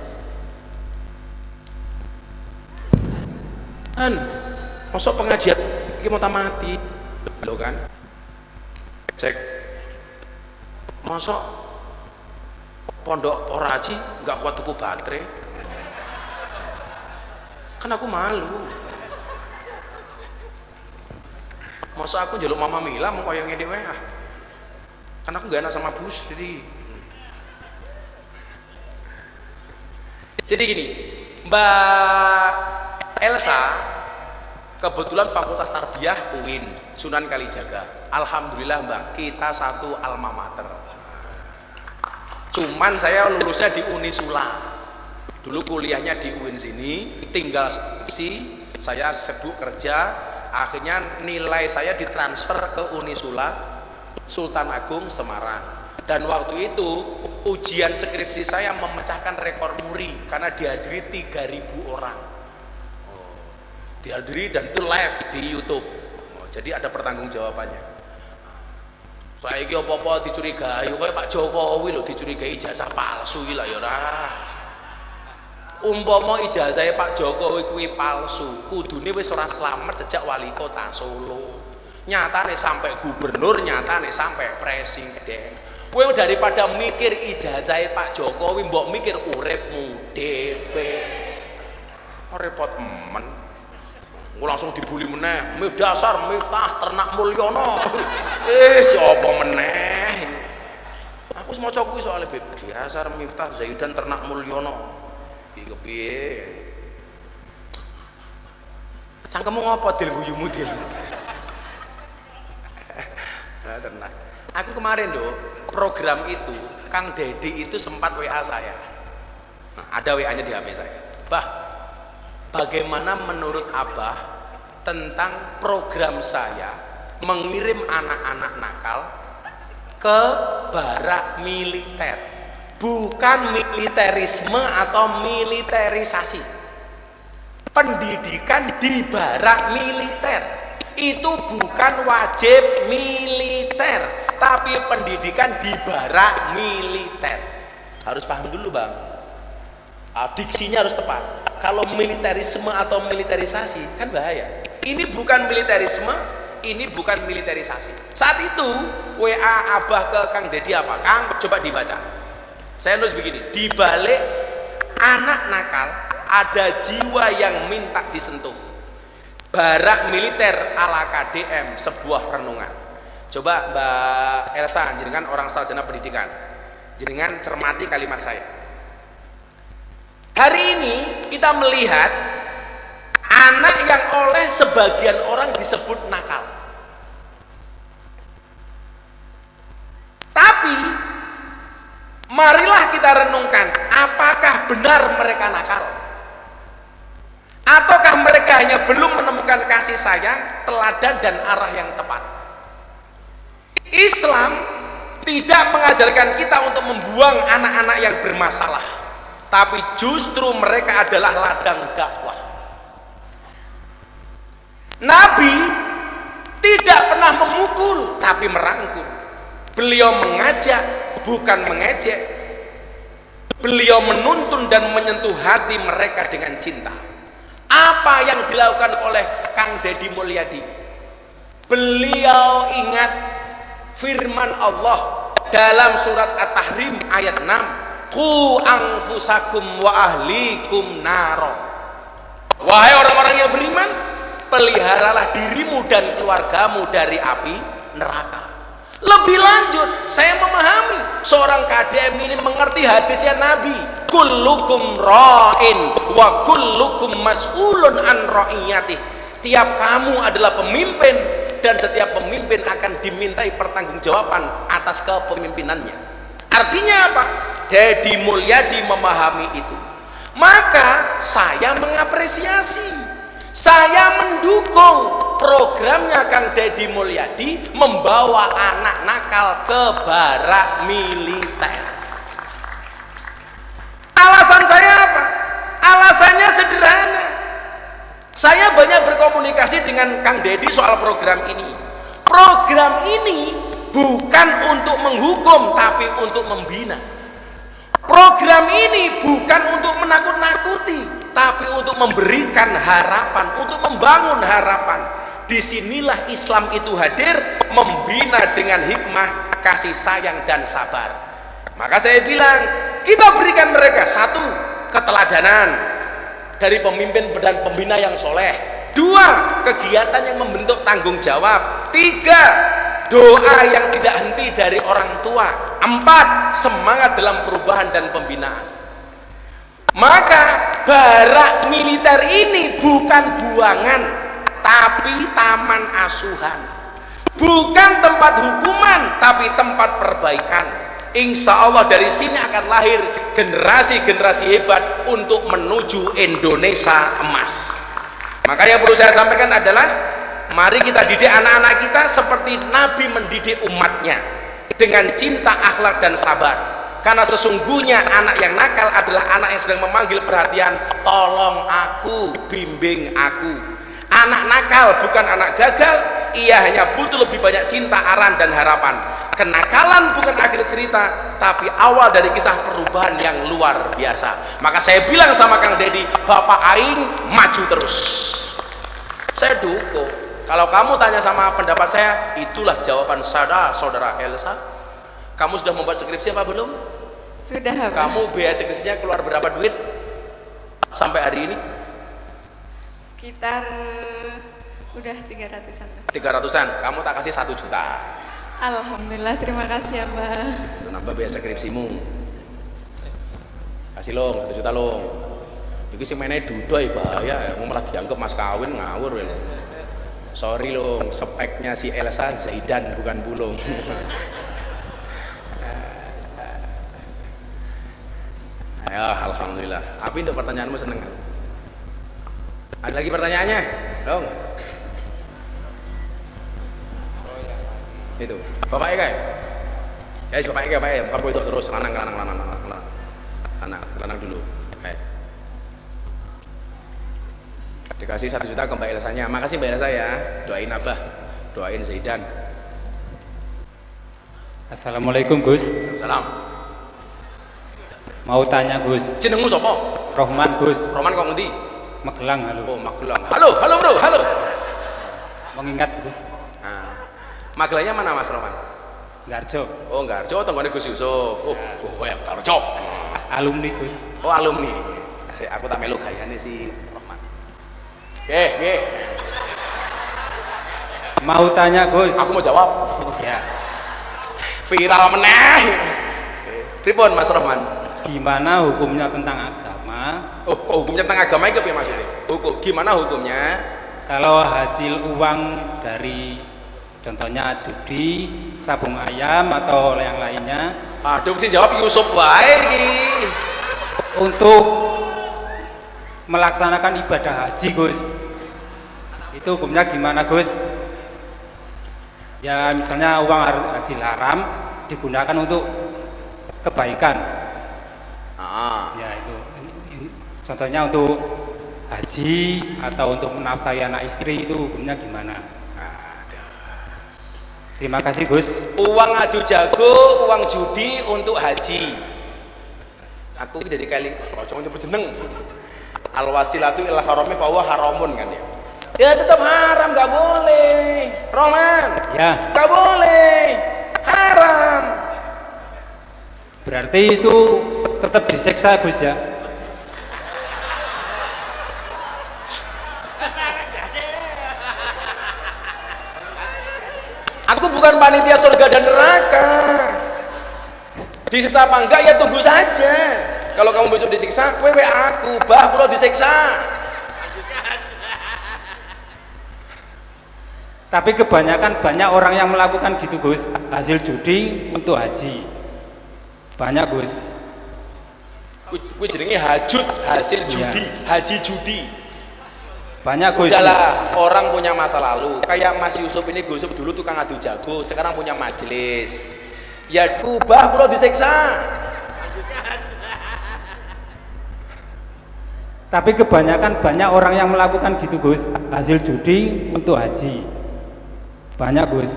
masuk pengajian ini mau mati lo kan cek masuk pondok oraji nggak kuat tuku baterai kan aku malu masa aku jaluk Mama Mila mau koyongnya di WA kan aku gak enak sama bus jadi gini Mbak Elsa kebetulan Fakultas Tarbiyah UIN Sunan Kalijaga. Alhamdulillah Mbak, kita satu alma mater. Cuman saya lulusnya di Unisula. Dulu kuliahnya di UIN sini, tinggal skripsi, saya sibuk kerja, akhirnya nilai saya ditransfer ke Unisula Sultan Agung Semarang. Dan waktu itu ujian skripsi saya memecahkan rekor muri karena dihadiri 3.000 orang. Dihadiri dan itu live di YouTube. Jadi ada pertanggungjawabannya. Saya ini apa-apa dicurigai, kayak Pak Jokowi loh dicurigai ijazah palsu lah ya ora. Umpama ijazah Pak Jokowi kuwi palsu, kudune wis ora slamet sejak wali kota Solo. Nyatane sampai gubernur, nyatane sampai presiden. Kowe daripada mikir ijazah Pak Jokowi, mbok mikir uripmu dhewe. Repot men. Gue langsung dibully meneh, dasar Miftah ternak Mulyono. Siapa meneh? Aku wis maca kuwi soalnya Beb. Biasa Miftah Zaidan Ternak Mulyono. Iki kepiye? Cangkemmu ngopo Dil guyumu Dil? Nah, tenang. Aku kemarin program itu Kang Dedi itu sempat WA saya. Nah, ada WA-nya di HP saya. Bah, bagaimana menurut Abah tentang program saya mengirim anak-anak nakal ke barak militer, bukan militerisme atau militerisasi. Pendidikan di barak militer itu bukan wajib militer, tapi pendidikan di barak militer. Harus paham dulu Bang, diksinya harus tepat. Kalau militerisme atau militerisasi kan bahaya. Ini bukan militerisme, ini bukan militerisasi. Saat itu WA Abah ke Kang Dedi apa? Kang, coba dibaca. Saya nulis begini, di balik anak nakal ada jiwa yang minta disentuh. Barak militer ala KDM, sebuah renungan. Coba Mbak Elsa, jenengan orang sarjana pendidikan, jenengan cermati kalimat saya. Hari ini kita melihat anak yang oleh sebagian orang disebut nakal. Tapi marilah kita renungkan, apakah benar mereka nakal? Ataukah mereka hanya belum menemukan kasih sayang, teladan dan arah yang tepat? Islam tidak mengajarkan kita untuk membuang anak-anak yang bermasalah, tapi justru mereka adalah ladang dakwah. Nabi tidak pernah memukul, tapi merangkul. Beliau mengajak, bukan mengejek. Beliau menuntun dan menyentuh hati mereka dengan cinta. Apa yang dilakukan oleh Kang Dedi Mulyadi? Beliau ingat firman Allah dalam surat At-Tahrim ayat 6, qu anfusakum wa ahlikum naro. Wahai orang-orang yang beriman, peliharalah dirimu dan keluargamu dari api neraka. Lebih lanjut, saya memahami seorang KDM ini mengerti hadisnya Nabi, kullukum ra'in wa kullukum mas'ulun an ra'iyatih. Tiap kamu adalah pemimpin dan setiap pemimpin akan dimintai pertanggungjawaban atas kepemimpinannya. Artinya apa? Dedi Mulyadi memahami itu. Maka saya mengapresiasi, saya mendukung programnya Kang Dedi Mulyadi membawa anak nakal ke barak militer. Alasan saya apa? Alasannya sederhana. Saya banyak berkomunikasi dengan Kang Dedi soal program ini. Program ini bukan untuk menghukum, tapi untuk membina. Program ini bukan untuk menakut-nakuti, tapi untuk memberikan harapan, untuk membangun harapan. Disinilah Islam itu hadir, membina dengan hikmah, kasih sayang dan sabar. Maka saya bilang, kita berikan mereka satu, keteladanan dari pemimpin dan pembina yang soleh. Dua, kegiatan yang membentuk tanggung jawab. Tiga, doa yang tidak henti dari orang tua. Empat, semangat dalam perubahan dan pembinaan. Maka barak militer ini bukan buangan, tapi taman asuhan. Bukan tempat hukuman, tapi tempat perbaikan. Insya Allah dari sini akan lahir generasi-generasi hebat untuk menuju Indonesia emas. Maka yang perlu saya sampaikan adalah, mari kita didik anak-anak kita seperti Nabi mendidik umatnya, dengan cinta, akhlak dan sabar. Karena sesungguhnya anak yang nakal adalah anak yang sedang memanggil perhatian, tolong aku, bimbing aku. Anak nakal bukan anak gagal, ia hanya butuh lebih banyak cinta, aran dan harapan. Kenakalan bukan akhir cerita, tapi awal dari kisah perubahan yang luar biasa. Maka saya bilang sama Kang Dedi, Bapak Aing maju terus. Saya dukung. Kalau kamu tanya sama pendapat saya, itulah jawaban saudara Elsa. Kamu sudah membuat skripsi apa belum? Sudah, Pak. Kamu biaya skripsinya keluar berapa duit sampai hari ini? Sekitar udah 300-an. 300-an. Kamu tak kasih 1 juta. Alhamdulillah, terima kasih Abah. Itu nambah biasa skripsimu. Kasih long, 1 juta long. Iki sing meneh dudoy bahaya, mau malah dianggap mas kawin ngawur ya. Sorry long, speknya si Elsa Zaidan bukan bulung. Ayo, alhamdulillah. Tapi untuk pertanyaanmu seneng kan? Ada lagi pertanyaannya? Dong. Itu. Bapak Eka. Ya, Bapak Eka, Pak Em. Kamu itu terus lanang dulu. Dikasih 1 juta ke Mbak Elsanya. Makasih Mbak Elsa ya. Doain Abah, doain Zaidan. Assalamualaikum Gus. Salam. Mau tanya Gus. Jenengmu sapa? Rohman Gus. Roman kok ngendi? Magelang, halo. Oh, Magelang. Halo Bro, halo. Mengingat Gus. Nah, Magelangnya mana Mas Roman? Garjo. Oh, Garjo, tanggane Gus Yusuf. Oh, Garjo. Alumni Gus. Oh, alumni. Aku tak melu gayane si Roman. Nggih. Mau tanya Gus. Aku mau jawab. Ya. Viral meneh. Pripun Mas Roman? Gimana hukumnya tentang agama? Oh, kok hukumnya tentang agama itu ya maksudnya? Gimana hukumnya? Kalau hasil uang dari contohnya judi, sabung ayam atau yang lainnya Aduh, sing jawab Yusuf wae iki. untuk melaksanakan ibadah haji Gus, itu hukumnya gimana Gus? Ya misalnya uang hasil haram digunakan untuk kebaikan. Ya itu contohnya untuk haji atau untuk menafkahi anak istri, itu hukumnya gimana? Terima kasih Gus. Uang adu jago, uang judi untuk haji. Aku jadi kali kocok nyebut jeneng. Al wasilatu ila harami fa huwa haramun kan ya. Ya tetap haram, nggak boleh. Roman. Ya. Nggak boleh. Haram. Berarti itu tetap disiksa Gus ya? Aku bukan panitia surga dan neraka. Disiksa apa enggak ya tunggu saja. Kalau kamu besok disiksa, kowe aku, bah kula disiksa. Tapi kebanyakan banyak orang yang melakukan gitu Gus, hasil judi untuk haji. Banyak Gus. Kuwi jenenge hajut, hasil judi, haji judi. Banyak Gus. Udahlah, orang punya masa lalu. Kayak Mas Yusuf ini, Gus Yusuf dulu tukang adu jago, sekarang punya majelis. Ya kubah kula disiksa. Tapi kebanyakan banyak orang yang melakukan gitu Gus, hasil judi untuk haji. Banyak Gus.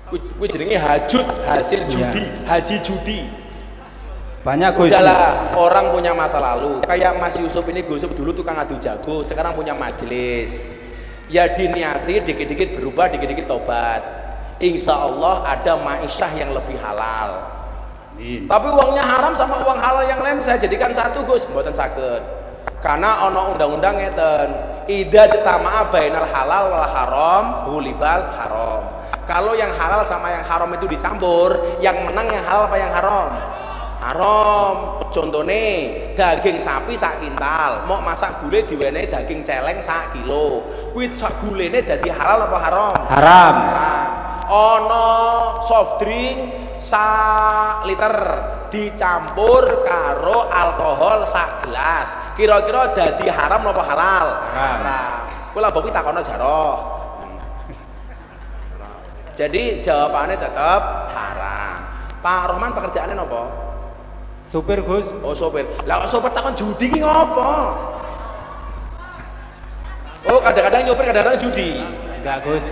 Kuwi jenenge hajut, hasil judi, haji judi. Banyak Gus. Udahlah, orang punya masa lalu. Kayak Mas Yusuf ini, Gus Yusuf dulu tukang adu jago, sekarang punya majelis. Ya diniati dikit-dikit berubah, dikit-dikit tobat. Insya Allah ada ma'isyah yang lebih halal. Amin. Tapi uangnya haram sama uang halal yang lain saya jadikan satu Gus, mboten saged. Karena ono undang-undang ngeten, idza jatama'a bainal halal wal haram hulibal haram. Kalau yang halal sama yang haram itu dicampur, yang menang yang halal apa yang haram? Haram. Contohnya daging sapi sak kintal, mau masak gulai diwenehi daging celeng sak kilo. Kuwi sak gulene dadi halal apa haram? Haram. Haram. Ono soft drink sak liter dicampur karo alkohol sak gelas. Kira-kira dadi haram apa halal? Haram. Kula bapak takono jaroh. Jadi jawabannya tetap haram. Pak Rohman pekerjaannya apa? Supir Gus. Oh sopir. Lah sopir takon judi ki ngopo? Oh kadang-kadang nyopir, kadang-kadang judi. Enggak Gus,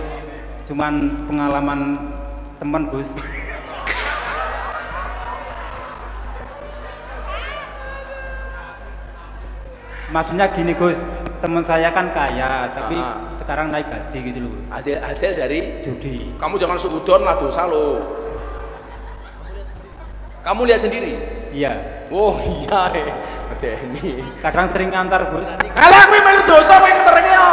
cuman pengalaman teman Gus. Maksudnya gini Gus, teman saya kan kaya, tapi sekarang naik gaji gitu loh Gus. Hasil dari Judi. kamu jangan suudon lah dosa lo. Kamu lihat sendiri. Iya. Oh iya Deni. Kadang sering ngantar Gus. Alah kuwi melu dosa kowe ngeterke yo.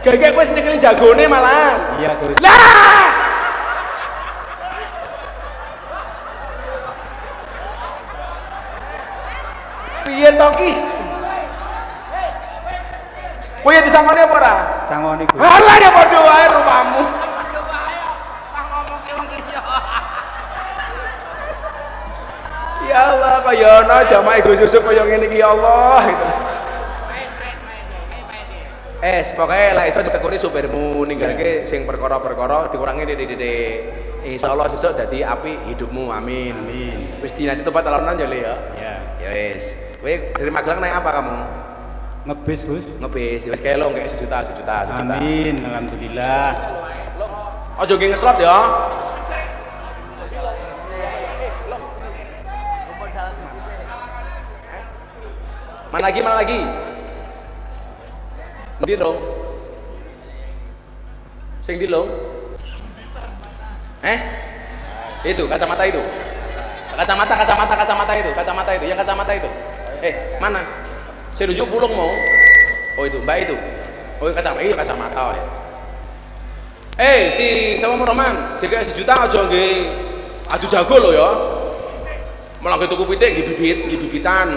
Gagek wis nyekeli jagone malah. Iya, Gus. Lah. Piye to ki? Kowe ya disangoni apa ora? Sangoni, Gus. Alah ya padha wae rupamu. Ya Allah, kaya ana jamaah Gus Yusuf kaya ngene iki ya Allah gitu. Pokoknya lah iso ditekuni supirmu ninggalke sing perkara-perkara dikurangi didik-didik. Insyaallah sesuk dadi apik hidupmu, amin. Amin. Wis dinati tempat talonan ya, Le ya. Ya. Ya wis. Kowe dari Magelang naik apa kamu? Ngebis, Gus. Ngebis. Wis kelong kayak sejuta. Amin, alhamdulillah. Ojo nggih ngeslot ya. Mana lagi? Ndi dong? Sing ndi dong? Itu kacamata itu. Kacamata itu, yang kacamata itu. Mana? Saya rujuk pulung mau. Oh itu, Mbak itu. Oh kacamata ya. Si sama Roman, DKS sejuta aja nggih adu jago lo ya. Malah tuku pitik nggih bibitan.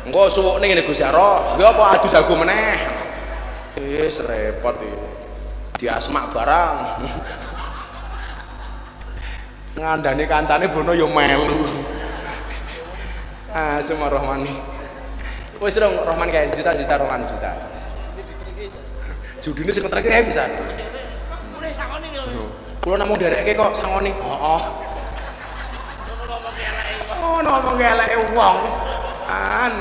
Engko suwukne ngene Gus Yaro, nggih apa adu jago meneh. Wis repot iki. Diasmak barang. Ngandani kancane Bono ya melu. Semua Rohman. Wis dong Rohman kayak juta Rohman juta. Judine sing ngetreke ae pisan. Mulih sangoni yo. Kulo namung dereke kok sangoni. Heeh. Ngomong eleke wong. Man.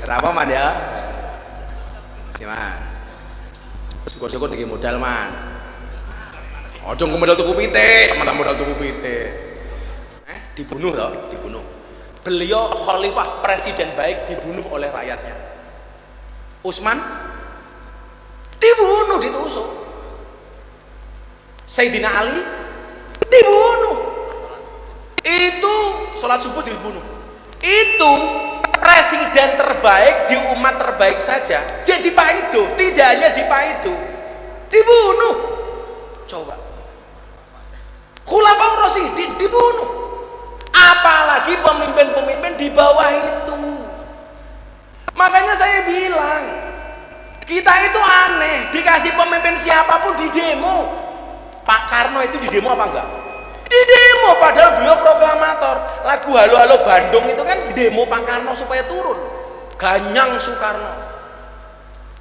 Berapa man ya? Man. Syukur-syukur dikit modal man. Ojo modal tuku pitik, mana modal tuku pitik. Dibunuh loh, dibunuh. Beliau khalifah presiden baik dibunuh oleh rakyatnya. Utsman dibunuh, ditusuk. Sayyidina Ali dibunuh. Itu sholat subuh dibunuh. Itu presiden terbaik di umat terbaik saja jadi Pak Ido, tidak hanya di Pak Ido dibunuh. Coba Khulafaur Rasyidin dibunuh, apalagi pemimpin-pemimpin di bawah itu. Makanya saya bilang kita itu aneh, dikasih pemimpin siapapun di demo. Pak Karno itu di demo apa enggak? Di demo, padahal beliau proklamator. Lagu Halo Halo Bandung itu kan demo Pak Karno supaya turun. Ganyang Soekarno,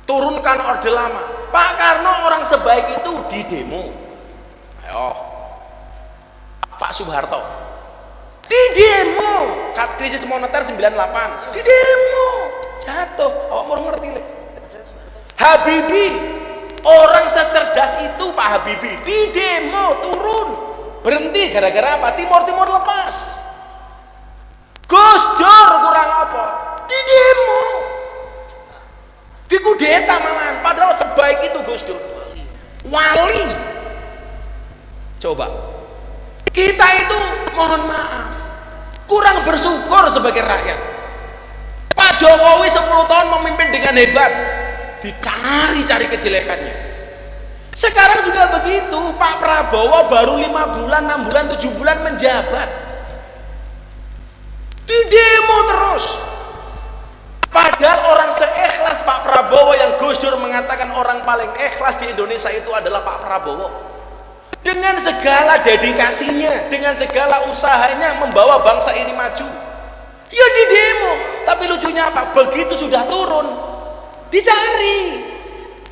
turunkan Orde Lama. Pak Karno orang sebaik itu di demo. Ayo Pak Soeharto di demo, krisis moneter 98 di demo, jatuh. Awak mau ngerti le? Habibie, orang secerdas itu Pak Habibie di demo turun. Berhenti gara-gara apa? Timur lepas. Gus Dur kurang apa? Di demo, di kudeta malahan. Padahal sebaik itu Gus Dur, wali. Coba kita itu mohon maaf kurang bersyukur sebagai rakyat. Pak Jokowi 10 tahun memimpin dengan hebat, dicari-cari kejelekannya. Sekarang juga begitu, Pak Prabowo baru 5 bulan, 6 bulan, 7 bulan menjabat, di demo terus. Padahal orang seikhlas Pak Prabowo yang Gus Dur mengatakan orang paling ikhlas di Indonesia itu adalah Pak Prabowo. Dengan segala dedikasinya, dengan segala usahanya membawa bangsa ini maju, ya di demo. Tapi lucunya apa? Begitu sudah turun, dicari.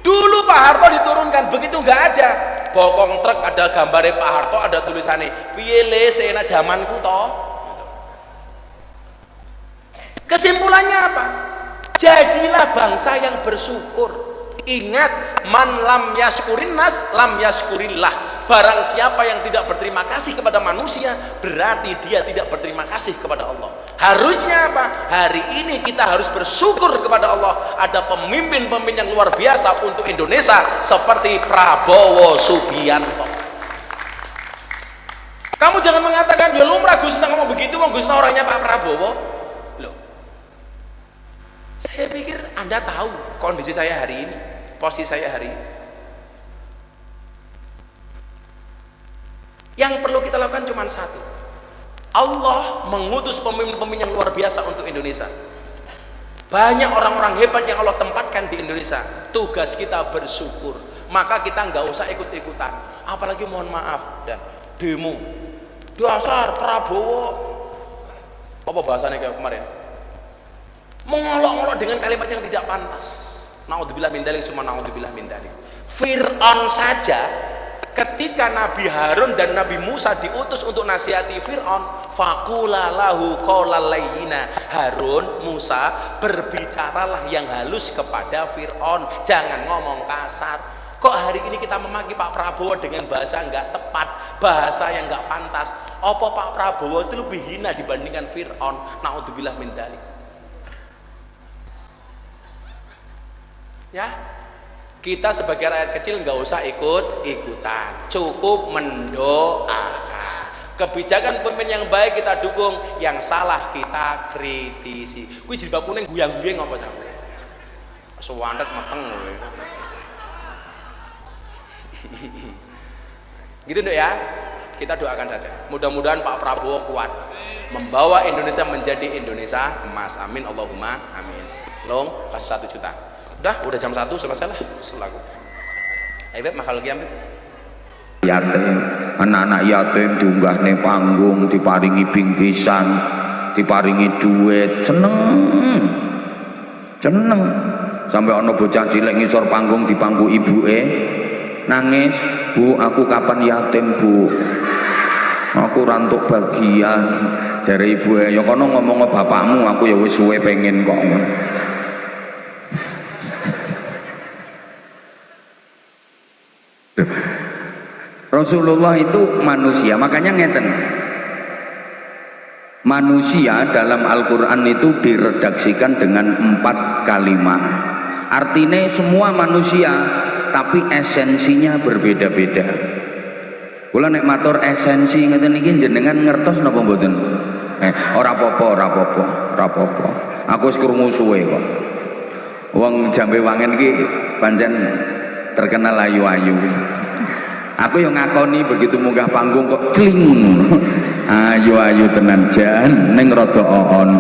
Dulu Pak Harto diturunkan, begitu nggak ada bokong truk, ada gambarnya Pak Harto, ada tulisannya piye le sena zamanku toh. Kesimpulannya apa? Jadilah bangsa yang bersyukur. Ingat, man lam yaskurin nas lam yaskurillah. Barang siapa yang tidak berterima kasih kepada manusia, berarti dia tidak berterima kasih kepada Allah. Harusnya apa? Hari ini kita harus bersyukur kepada Allah, ada pemimpin-pemimpin yang luar biasa untuk Indonesia seperti Prabowo Subianto. Kamu jangan mengatakan ya lumrah Gus Nah ngomong begitu, Gus Nah orangnya Pak Prabowo. Loh, saya pikir Anda tahu kondisi saya hari ini. posisi saya hari ini. Yang perlu kita lakukan cuma satu. Allah mengutus pemimpin-pemimpin yang luar biasa untuk Indonesia. Banyak orang-orang hebat yang Allah tempatkan di Indonesia. Tugas kita bersyukur. Maka kita nggak usah ikut-ikutan. Apalagi mohon maaf dan demo. Dasar Prabowo. Apa bahasanya kayak kemarin? Mengolok-olok dengan kalimat yang tidak pantas. Naudzubillah min dzalik, summa naudzubillah min dzalik. Fir'aun saja ketika Nabi Harun dan Nabi Musa diutus untuk nasihati Fir'aun, faqula lahu qawlan layyina. Harun, Musa, berbicaralah yang halus kepada Fir'aun, jangan ngomong kasar. Kok hari ini kita memaki Pak Prabowo dengan bahasa nggak tepat, bahasa yang nggak pantas? Apa Pak Prabowo itu lebih hina dibandingkan Fir'aun? Naudzubillah min dzalik. Ya, kita sebagai rakyat kecil nggak usah ikut-ikutan, cukup mendoakan. Kebijakan pemimpin yang baik kita dukung, yang salah kita kritisi. Kuwi jilbab kuning guyang-guyang apa sampe? Suwandet meteng kowe. Gitu Nduk ya. Kita doakan saja. Mudah-mudahan Pak Prabowo kuat membawa Indonesia menjadi Indonesia emas. Amin Allahumma amin. Long kasih 1 juta. Udah jam 1 selesai lah selaku. Ayo Beb, makal lagi ambil. Yatim, anak-anak yatim diunggah ning panggung, diparingi bingkisan, diparingi duit, seneng. Sampai ono bocah cilik ngisor panggung di pangku ibuke, nangis, "Bu, aku kapan yatim, Bu? Aku rantuk bagian." Jare ibuke, "Ya kono ngomong bapakmu, aku ya wis suwe pengen kok." Rasulullah itu manusia, makanya ngeten. Manusia dalam Al-Quran itu diredaksikan dengan 4 kalimat. Artinya semua manusia, tapi esensinya berbeda-beda. Kula nek matur esensi ngeten iki jenengan ngertos napa mboten? Ora apa-apa. Aku wis krungu suwe kok. Wong Jambe Wangen iki pancen terkenal ayu-ayu. Aku yang ngakoni begitu munggah panggung kok cling, ayu-ayu tenan jan ning rada oon.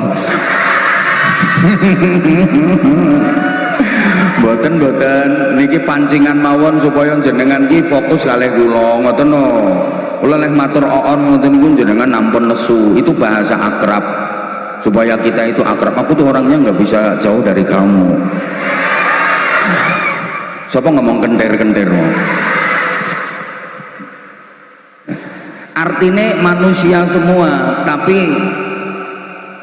Mboten niki pancingan mawon supaya jenengan ki fokus kalih kula ngoten no. Kula leh matur oon ngoten niku jenengan ampun nesu, itu bahasa akrab supaya kita itu akrab. Aku tuh orangnya nggak bisa jauh dari kamu. Siapa ngomong kender-kender? Artinya manusia semua, tapi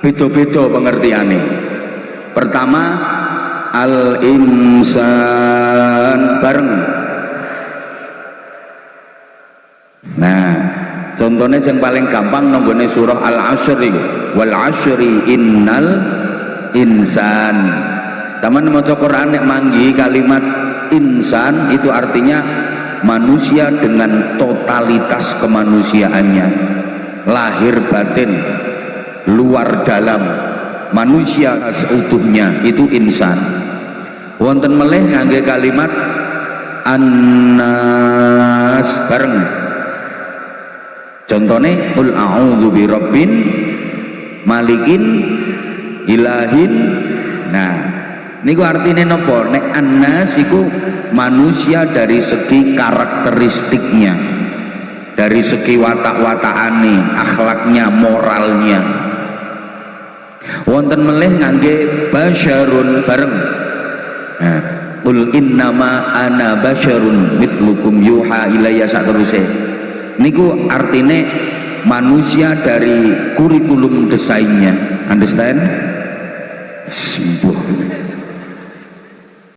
beda-beda pengertiannya. Pertama, al-insan bareng. Nah, contohnya yang paling gampang nombornya surah Al-Asri, wal asri innal insan. Sama maca Quran nek manggi kalimat insan itu artinya manusia dengan totalitas kemanusiaannya, lahir batin, luar dalam, manusia seutuhnya itu insan. Wonten melih ngangge kalimat annas bareng. Contohnya qul a'udzu birabbin malikin ilahin. Nah, niku artinya nopo? Nek annas iku manusia dari segi karakteristiknya, dari segi watak-watakane, akhlaknya, moralnya. Wonten melih ngangge basyarun bareng. Nah, qul innama ana basyarun mislukum yuha ilayya saterusé. Niku artinya manusia dari kurikulum desainnya. Understand? Sembuh.